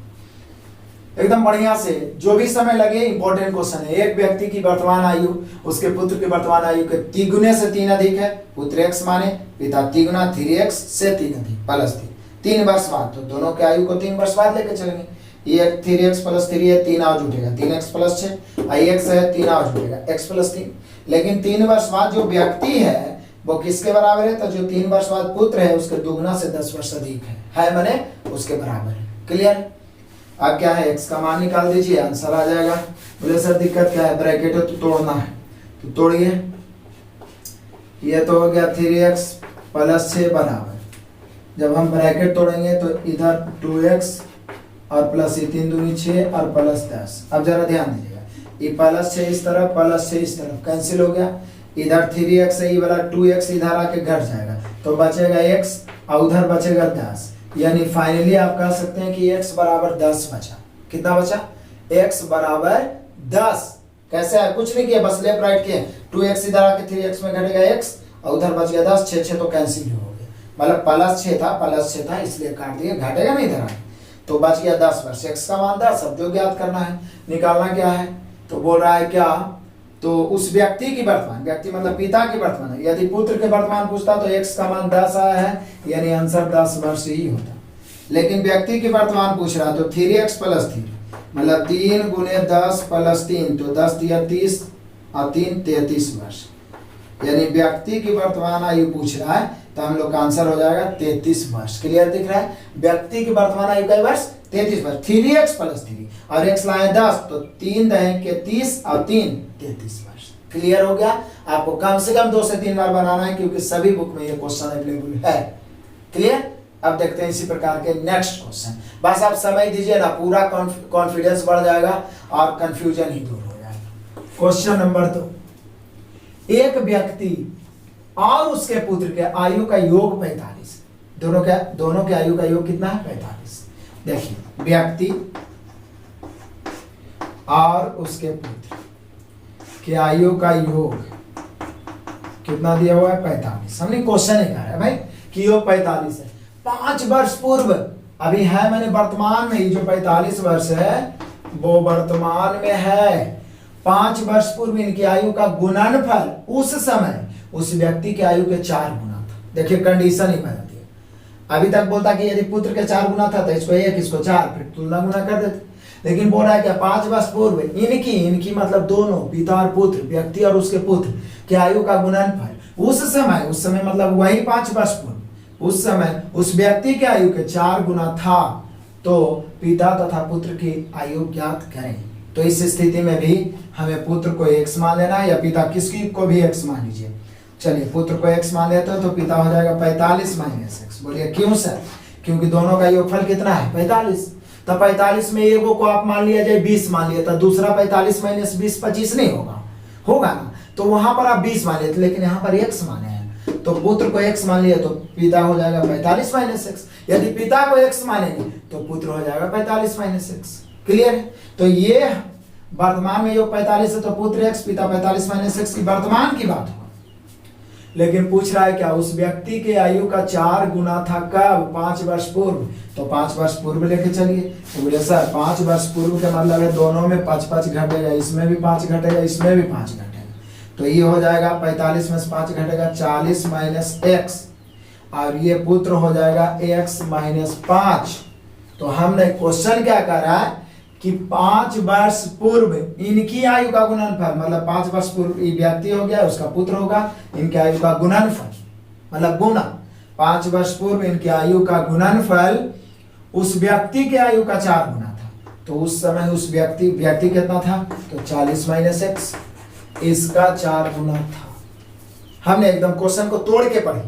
एकदम बढ़िया से, जो भी समय लगे इंपॉर्टेंट क्वेश्चन है। एक व्यक्ति की वर्तमान आयु उसके पुत्र की वर्तमान आयु के 3 गुने से 3 अधिक है, पुत्र x माने, पिता 3 गुना 3x से 3 अधिक प्लस 3, 3 वर्ष बाद, तो दोनों के आयु को 3 वर्ष बाद लेके चलेंगे। ये 3x + 3 है, 3 और जुटेगा, 3x + 6, x है 3 और जुटेगा, x + 3। लेकिन 3 वर्ष बाद जो व्यक्ति है वो किसके बराबर है? तो जो 3 वर्ष बाद पुत्र है उसके दुगना से 10 वर्ष अधिक है माने उसके बराबर है। क्लियर? अब क्या है, x का मान निकाल दीजिए, आंसर आ जाएगा। बोले सर दिक्कत क्या है, ब्रैकेट तो तोड़ना है, तो तोड़िए। ये तो हो गया 3x + 6 बराबर, जब हम ब्रैकेट तोड़ेंगे तो इधर 2x और प्लस ये 3 दूनी 6 और प्लस 10। अब जरा ध्यान दीजिएगा, ये +6 इस तरफ, +6 इस तरफ कैंसिल हो गया। इधर 3x है, ये वाला 2x इधर आके घट जाएगा, तो बचेगा x और उधर बचेगा 10। यानी फाइनली आप कह सकते हैं कि x बराबर 10 बचा। कितना बचा? x बराबर 10। कैसे है? कुछ नहीं किया, बस लेफ्ट राइट किए। 2x इधर आके 3x में घटेगा x और उधर बच गया 10, 6 तो कैंसिल हो गया, मतलब +6 था इसलिए काट दिए, घटेगा नहीं इधर आके, तो बच गया 10 वर्ष। x का मान 10। अब जो ज्ञात करना है, निकालना क्या है, तो बोल रहा है क्या, तो उस व्यक्ति की वर्तमान, व्यक्ति मतलब पिता की वर्तमान है। यदि पुत्र के वर्तमान पूछता तो x का मान 10 आया है, यानी आंसर 10 वर्ष ही होता। लेकिन व्यक्ति की वर्तमान पूछ रहा तो 3x + 3 मतलब 3 × 10 + 3, तो 10 × 30 और 3 33 वर्ष। यानी व्यक्ति की वर्तमान आयु पूछ रहा है, तो हम लोग का आंसर हो जाएगा 33 वर्ष। क्लियर दिख रहा है? व्यक्ति की वर्तमान आयु का वर्ष 33 वर्ष। 3x + 3 और x लाए 10, तो 3 × 30 और 3 33 वर्ष। क्लियर हो गया? आपको कम से कम 2 से 3 बार बनाना है, क्योंकि सभी बुक में ये क्वेश्चन अवेलेबल है। क्लियर? अब देखते हैं इसी प्रकार के नेक्स्ट क्वेश्चन। बस आप समय दीजिए ना, पूरा कॉन्फिडेंस बढ़ जाएगा और कंफ्यूजन ही दूर हो जाएगा। क्वेश्चन नंबर 2, एक व्यक्ति और उसके पुत्र के आयु का योग 45। दोनों के आयु का योग कितना है? 45। देखिए, व्यक्ति और उसके पुत्र के आयु का योग कितना दिया हुआ है? 45। हमने क्वेश्चन ही कहा है भाई कि योग 45 है। 5 वर्ष पूर्व अभी है, मैंने वर्तमान में ही जो 45 वर्ष है वो वर्तमान में है। 5 वर्ष पूर्व इनकी आयु का गुणनफल उस समय उस व्यक्ति के आयु के 4 गुना था। देखिए कंडीशन ही बदलती है। अभी तक बोलता कि यदि पुत्र के 4 गुना था तो इसको 1, इसको 4, फिर तुलना गुना कर देते। लेकिन बोल रहा है क्या, 5 वर्ष पूर्व इनकी मतलब दोनों पिता और पुत्र, व्यक्ति और उसके पुत्र के आयु का गुणनफल उस समय मतलब वही 5 वर्ष पूर्व, उस समय उस व्यक्ति के आयु के 4 गुना था। तो पिता तथा पुत्र की आयु ज्ञात करें। तो इस स्थिति में भी हमें पुत्र को x मान लेना है, या पिता किसकी को भी x मान लीजिए। चलिए, पुत्र को x मान लेते हो तो पिता हो जाएगा 45 - x। बोलिए क्यों सर? क्योंकि दोनों का योगफल कितना है? 45। तो 45 में एगो को आप मान लिया जाए 20 मान लिया, तो दूसरा 45 - 20 25 नहीं होगा ना, तो वहां पर आप 20 मान लेते, लेकिन यहाँ पर x माने हैं, तो पुत्र को x मान लिया तो पिता हो जाएगा 45 - x। यदि पिता को x मानेंगे तो पुत्र हो जाएगा 45 - x। क्लियर है? तो ये वर्तमान में योग 45 है, तो पुत्र x, पिता 45 - x की वर्तमान की बात हो। लेकिन पूछ रहा है क्या, उस व्यक्ति के आयु का 4 गुना था कब? 5 वर्ष पूर्व। तो 5 वर्ष पूर्व लेके चलिए। तो बोले सर 5 वर्ष पूर्व का मतलब है दोनों में 5 घटेगा, इसमें भी 5 घटेगा, इसमें भी 5 घटेगा। तो ये हो जाएगा 45 में से 5 घटेगा 40 - x, और ये पुत्र हो जाएगा x - 5। तो हमने क्वेश्चन क्या करा है कि 5 वर्ष पूर्व इनकी आयु का गुणनफल, मतलब 5 वर्ष पूर्व ये व्यक्ति हो गया, उसका पुत्र होगा, इनकी आयु का गुणनफल मतलब गुना। 5 वर्ष पूर्व इनकी आयु का गुणनफल उस व्यक्ति के आयु का 4 गुना था। तो उस समय उस व्यक्ति कितना था? तो 40 - x, इसका 4 गुना था। हमने एकदम क्वेश्चन को तोड़ के पढ़ी।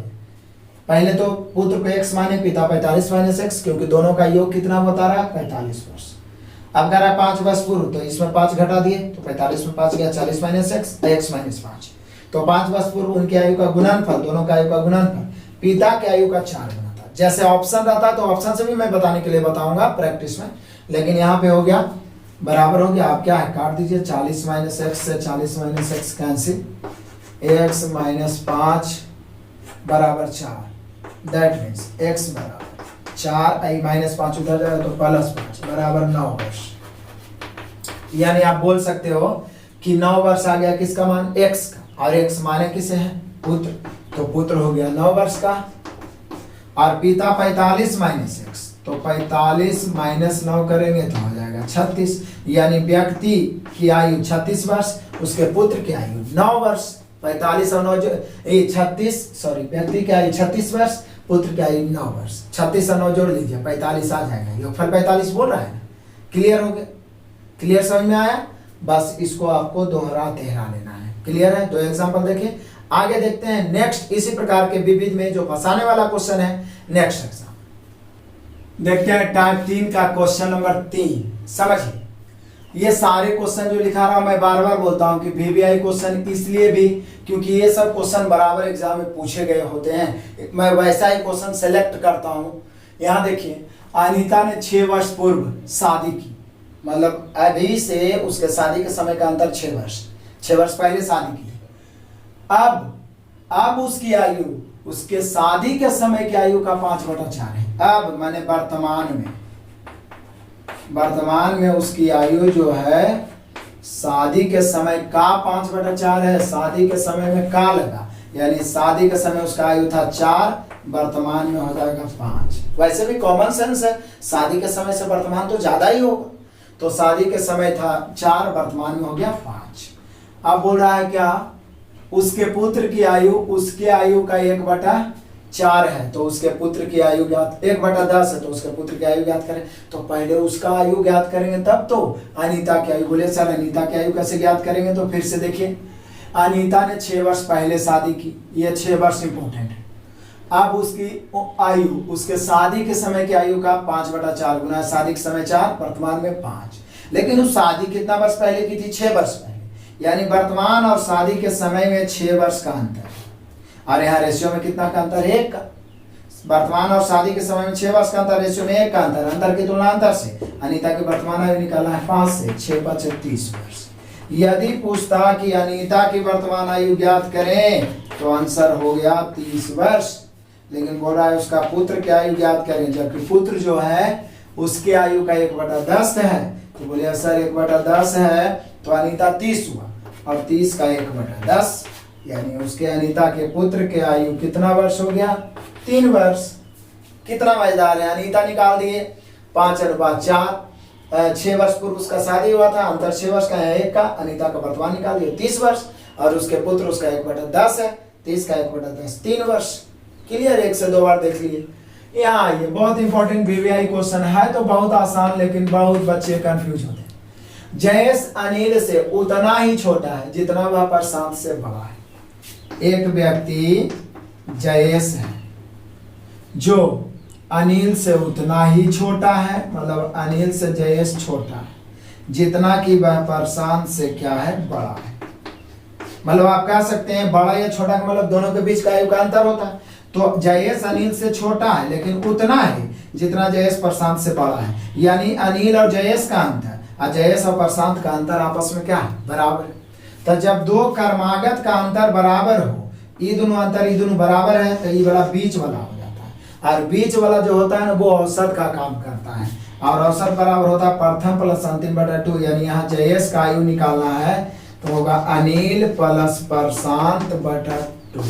पहले तो पुत्र को x माने, पिता 45 - x, क्योंकि दोनों का योग कितना बता रहा है? 45 वर्ष। अब कह रहा है 5 वर्ष पूर्व, तो इसमें 5 घटा दिए, तो 45 में 5 गया 40 - x, x - 5। तो 5 वर्ष पूर्व उनकी आयु का गुणनफल, दोनों का आयु का गुणनफल पिता के आयु का 4 गुना था। जैसे ऑप्शन रहता तो ऑप्शन से भी मैं बताने के लिए बताऊंगा प्रैक्टिस में, लेकिन यहाँ पे हो गया बराबर हो गया। आप क्या है, काट दीजिए। 40 - x से 40 - x कैंसिल, x - 5 बराबर 4। दैट मीन्स x बराबर 4, -5 उधर जाएगा तो +5 बराबर 9 वर्ष। यानी आप बोल सकते हो कि 9 वर्ष आ गया किसका मान? x का, और x माने किसे है? पुत्र। तो पुत्र हो गया 9 वर्ष का, और पिता 45 माइनस एक्स, तो 45 माइनस 9 करेंगे तो हो जाएगा 36, यानी व्यक्ति की आयु 36 वर्ष, उसके पुत्र की आयु 9 वर्ष। 45 और 9 व्यक्ति की आयु 36 वर्ष, पुत्र की आयु 9 वर्ष। 36 और 9 जोड़ लीजिए, 45 आ जाएगा। योगफल 45 बोल रहा है ना। क्लियर हो गया? क्लियर समझ में आया? बस इसको आपको दोहरा तेहरा लेना है। क्लियर है? 2 एग्जाम्पल देखिए। आगे देखते हैं नेक्स्ट, इसी प्रकार के विविध में जो फंसाने वाला क्वेश्चन है। नेक्स्ट एग्जाम देखते हैं टाइप 3 का क्वेश्चन नंबर 3। समझिए, ये सारे क्वेश्चन जो लिखा रहा हूं, मैं बार बार बोलता हूं कि वीवीआई क्वेश्चन इसलिए भी क्योंकि ये सब क्वेश्चन बराबर एग्जाम में पूछे गए होते हैं। मैं वैसा ही क्वेश्चन सेलेक्ट करता हूं। यहाँ देखिए, अनीता ने 6 वर्ष पूर्व शादी की, मतलब अभी से उसके शादी के समय का अंतर 6 वर्ष, 6 वर्ष पहले शादी की। अब उसकी आयु उसके शादी के समय की आयु का 5/4 है। अब माने वर्तमान में उसकी आयु जो है शादी के समय का 5/4 है। शादी के समय में का लगा, यानी शादी के समय उसका आयु था 4, वर्तमान में हो जाएगा 5। वैसे भी कॉमन सेंस है, शादी के समय से वर्तमान तो ज्यादा ही होगा, तो शादी के समय था 4, वर्तमान में हो गया 5। अब बोल रहा है क्या, उसके पुत्र की आयु उसके आयु का 1/4 है, तो उसके पुत्र की आयु ज्ञात 1/10 है, तो उसके पुत्र की आयु ज्ञात करें। तो पहले उसका आयु ज्ञात करेंगे तब तो अनीता की आयु। बोले सर अनीता की आयु कैसे ज्ञात करेंगे? तो फिर से देखिए, अनीता ने 6 वर्ष पहले शादी की, ये 6 वर्ष इंपोर्टेंट है। अब उसकी आयु उसके शादी के समय की आयु का 5/4 गुना शादी के समय 4, वर्तमान में 5। लेकिन उस शादी कितना वर्ष पहले की थी? 6 वर्ष पहले, यानी वर्तमान और शादी के समय में 6 वर्ष का अंतर है। और यहाँ रेशियो में कितना का अंतर है? 1 का। वर्तमान और शादी के समय में 6 वर्ष का अंतर, रेशियो में 1 का अंतर। अंतर की तुलना अंतर से अनीता की वर्तमान आयु निकालना है 5 से, 6 × 5 = 30 वर्ष। यदि पूछता कि अनीता की वर्तमान आयु ज्ञात करें तो आंसर हो गया 30 वर्ष। लेकिन बोल रहा है उसका पुत्र की आयु ज्ञात करें, जबकि पुत्र जो है उसके आयु का 1/10 है। तो बोले सर 1/10 है तो अनीता 30 हुआ, और 30 का 1/10, यानी उसके अनीता के पुत्र के आयु कितना वर्ष हो गया? 3 वर्ष। कितना मजेदार है, अनीता निकाल दिए 5/4। 6 वर्ष पूर्व उसका शादी हुआ था, अंतर 6 वर्ष का है, 1 का। अनीता का वर्तमान निकाल दिए 30 वर्ष, और उसके पुत्र उसका 1/10 है, 30 का 1/10 3 वर्ष। क्लियर? 1 से 2 बार देख लिए। यहाँ आइए, बहुत इंपॉर्टेंट वीवीआई क्वेश्चन है, तो बहुत आसान, लेकिन बहुत बच्चे कंफ्यूज होते हैं। जयेश अनिल से उतना ही छोटा है जितना वह प्रशांत से बड़ा है। एक व्यक्ति जयेश है जो अनिल से उतना ही छोटा है, मतलब अनिल से जयेश छोटा है जितना कि वह प्रशांत से क्या है? बड़ा है। मतलब आप कह सकते हैं बड़ा या छोटा का मतलब दोनों के बीच का आयु का अंतर होता है। तो जयेश अनिल से छोटा है लेकिन उतना है जितना जयेश प्रशांत से बड़ा है, यानी अनिल और जयेश का अंतर और जयेश और प्रशांत का अंतर आपस में क्या है? बराबर है। तो जब 2 कर्मागत का अंतर बराबर हो, ये दोनों अंतर ये दोनों बराबर है, तो ये बड़ा बीच वाला हो जाता है। और बीच वाला जो होता है ना, वो औसत का काम करता है, और औसत बराबर होता है प्रथम प्लस अंतिम बटा 2। यानी यहाँ जयेश का आयु निकालना है तो होगा अनिल प्लस प्रशांत बटा 2।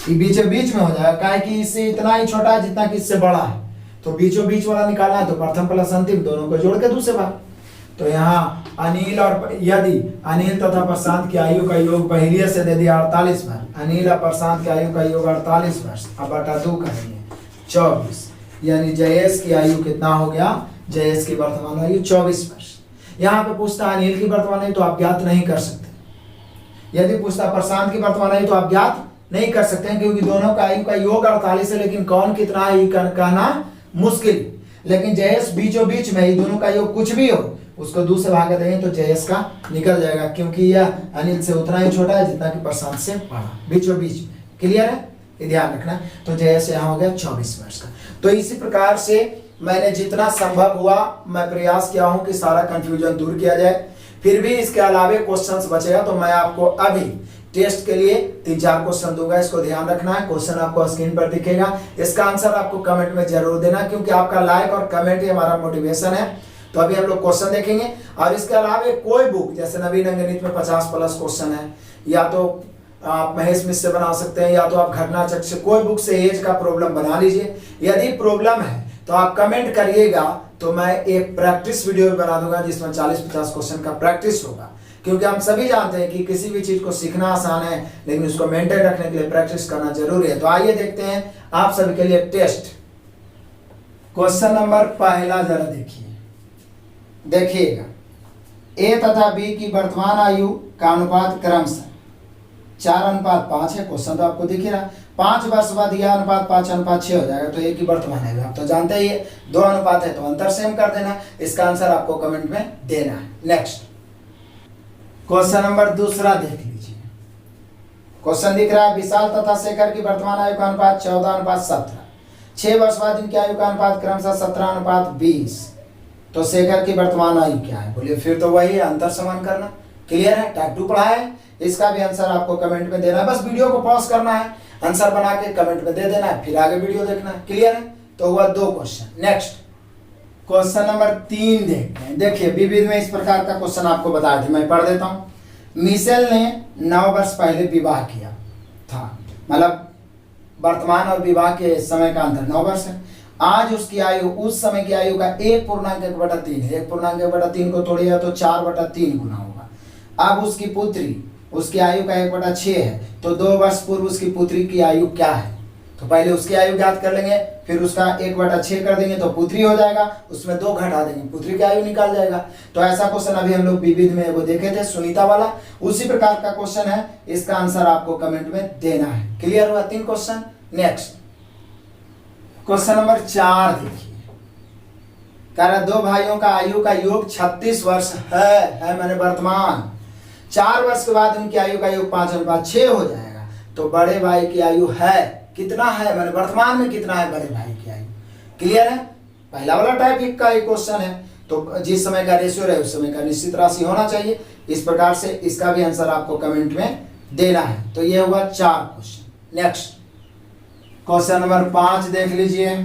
ये बीच में हो जाएगा, काहे कि इससे इतना ही छोटा है जितना कि इससे बड़ा है, तो बीचों बीच वाला निकालना है तो प्रथम प्लस अंतिम दोनों को जोड़ के दूसरे बार। तो यहाँ अनिल और यदि अनिल तथा प्रशांत की आयु का योग पहले से दे दिया 48 बार, अनिल और प्रशांत की आयु का योग 48 वर्ष, अब बटा 2 करेंगे 24, यानी जयेश की आयु कितना हो गया? जयेश की वर्तमान आयु 24 वर्ष। यहाँ पे पूछता अनिल की वर्तमान आयु तो आप ज्ञात नहीं कर सकते। यदि पूछता प्रशांत की वर्तमान आयु तो आप ज्ञात नहीं कर सकते हैं, क्योंकि दोनों का आयु का योग 48 है, लेकिन कौन कितना है कहना मुश्किल। लेकिन जयेश बीचों बीच में ही दोनों का योग कुछ भी हो उसको 2 से भाग देंगे तो जयेश का निकल जाएगा, क्योंकि यह अनिल से उतना ही छोटा है जितना कि प्रशांत से बड़ा, बीचों बीच में। क्लियर है? ये ध्यान रखना। तो जयेश यहाँ हो गया 24 वर्ष का। तो इसी प्रकार से मैंने जितना संभव हुआ मैं प्रयास किया हूं कि सारा कंफ्यूजन दूर किया जाए। फिर भी इसके अलावे क्वेश्चंस बचेगा तो मैं आपको अभी टेस्ट के लिए 3-4 क्वेश्चन दूंगा, इसको ध्यान रखना है। क्वेश्चन आपको स्क्रीन पर दिखेगा, इसका आंसर आपको कमेंट में जरूर देना, क्योंकि आपका लाइक और कमेंट ही हमारा मोटिवेशन है। तो अभी हम लोग क्वेश्चन देखेंगे, और इसके अलावे कोई बुक जैसे नवीन अंक गणित में 50+ क्वेश्चन है, या तो आप महेश मिश्र से बना सकते हैं, या तो आप घटना चक्र से, कोई बुक से एज का प्रॉब्लम बना लीजिए। यदि प्रॉब्लम है तो आप कमेंट करिएगा, तो मैं एक प्रैक्टिस वीडियो बना दूंगा जिसमें 40-50 क्वेश्चन का प्रैक्टिस होगा। क्योंकि हम सभी जानते हैं कि किसी भी चीज को सीखना आसान है, लेकिन उसको मेंटेन रखने के लिए प्रैक्टिस करना जरूरी है। तो आइए देखते हैं आप सभी के लिए टेस्ट। क्वेश्चन नंबर पहला जरा देखिएगा। ए तथा बी की वर्तमान आयु का अनुपात क्रमशः 4:5 है। क्वेश्चन तो आपको दिख ही रहा, 5 वर्ष बाद यह अनुपात 5:6 हो जाएगा। तो ए की वर्तमान आयु आप तो जानते ही है, 2 अनुपात है तो अंतर सेम कर देना। इसका आंसर आपको कमेंट में देना है। नेक्स्ट क्वेश्चन नंबर दूसरा देख लीजिए। क्वेश्चन दिख रहा है, विशाल तथा शेखर की वर्तमान आयु का अनुपात 14:17। 6 वर्ष बाद इनकी आयु का अनुपात क्रमशः 17:20। तो शेखर की वर्तमान आयु क्या है? बोलिए, फिर तो वही है, अंतर समान करना। क्लियर है? टाइप 2 पढ़ा है, इसका भी आंसर आपको कमेंट में देना है। बस वीडियो को पॉज करना है, आंसर बना के कमेंट में दे देना है, फिर आगे वीडियो देखना है। क्लियर है? तो हुआ 2 क्वेश्चन। नेक्स्ट क्वेश्चन नंबर 3 देखते हैं। देखिए, विविध में इस प्रकार का क्वेश्चन आपको बताया था, मैं पढ़ देता हूं। मिशेल ने 9 वर्ष पहले विवाह किया था, मतलब वर्तमान और विवाह के समय का अंतर 9 वर्ष है। आज उसकी आयु उस समय की आयु का 1.1/3 है। 1.1/3 को तोड़िएगा तो 4/3 गुना होगा। अब उसकी पुत्री, उसकी आयु का 1/6 है, तो 2 वर्ष पूर्व उसकी पुत्री की आयु क्या है? तो पहले उसकी आयु ज्ञात कर लेंगे, फिर उसका 1/6 कर देंगे तो पुत्री हो जाएगा, उसमें 2 घटा देंगे, पुत्री की आयु निकाल जाएगा। तो ऐसा क्वेश्चन अभी हम लोग विविध में वो देखे थे, सुनीता वाला, उसी प्रकार का क्वेश्चन है। इसका आंसर आपको कमेंट में देना है। क्लियर हुआ 3 क्वेश्चन। नेक्स्ट क्वेश्चन नंबर 4 देखिए। कह रहा 2 भाइयों का आयु का योग 36 वर्ष है मैंने वर्तमान। 4 वर्ष के बाद उनकी आयु का योग 5:6 हो जाएगा। तो बड़े भाई की आयु है कितना है, मैंने वर्तमान में कितना है बड़े भाई की आयु? क्लियर है? पहला वाला टाइप का एक क्वेश्चन है, तो जिस समय का रेशियो रहे उस समय का निश्चित राशि होना चाहिए। इस प्रकार से इसका भी आंसर आपको कमेंट में देना है। तो ये हुआ 4 क्वेश्चन। नेक्स्ट क्वेश्चन नंबर 5 देख लीजिए।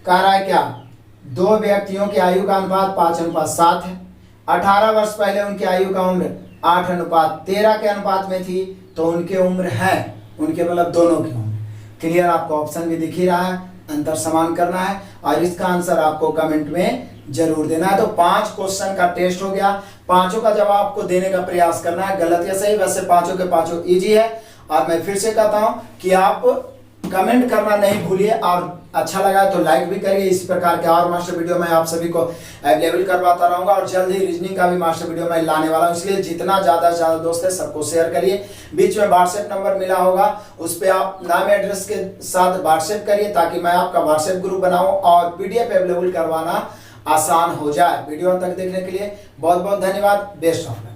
कह रहा है क्या, 2 व्यक्तियों की आयु का अनुपात 5:7 है। 18 वर्ष पहले उनकी आयु का उम्र 8:13 के अनुपात में थी। तो उनके उम्र है, उनके मतलब दोनों की उम्र। क्लियर? आपको ऑप्शन भी दिख ही रहा है, अंतर समान करना है और इसका आंसर आपको कमेंट में जरूर देना है। तो 5 क्वेश्चन का टेस्ट हो गया। 5 का जवाब आपको देने का प्रयास करना है, गलत या सही। वैसे 5 के 5 इजी है। और मैं फिर से कहता हूं कि आप कमेंट करना नहीं भूलिए, और अच्छा लगा तो लाइक भी करिए। इस प्रकार के और मास्टर वीडियो मैं आप सभी को अवेलेबल करवाता रहूंगा, और जल्द ही रीजनिंग का भी मास्टर वीडियो मैं लाने वाला हूं। इसलिए जितना ज्यादा से ज्यादा दोस्त है सबको शेयर करिए। बीच में व्हाट्सएप नंबर मिला होगा, उस पर आप नाम एड्रेस के साथ व्हाट्सएप करिए, ताकि मैं आपका व्हाट्सएप ग्रुप बनाऊं और PDF अवेलेबल करवाना आसान हो जाए। वीडियो तक देखने के लिए बहुत बहुत धन्यवाद। Best of luck.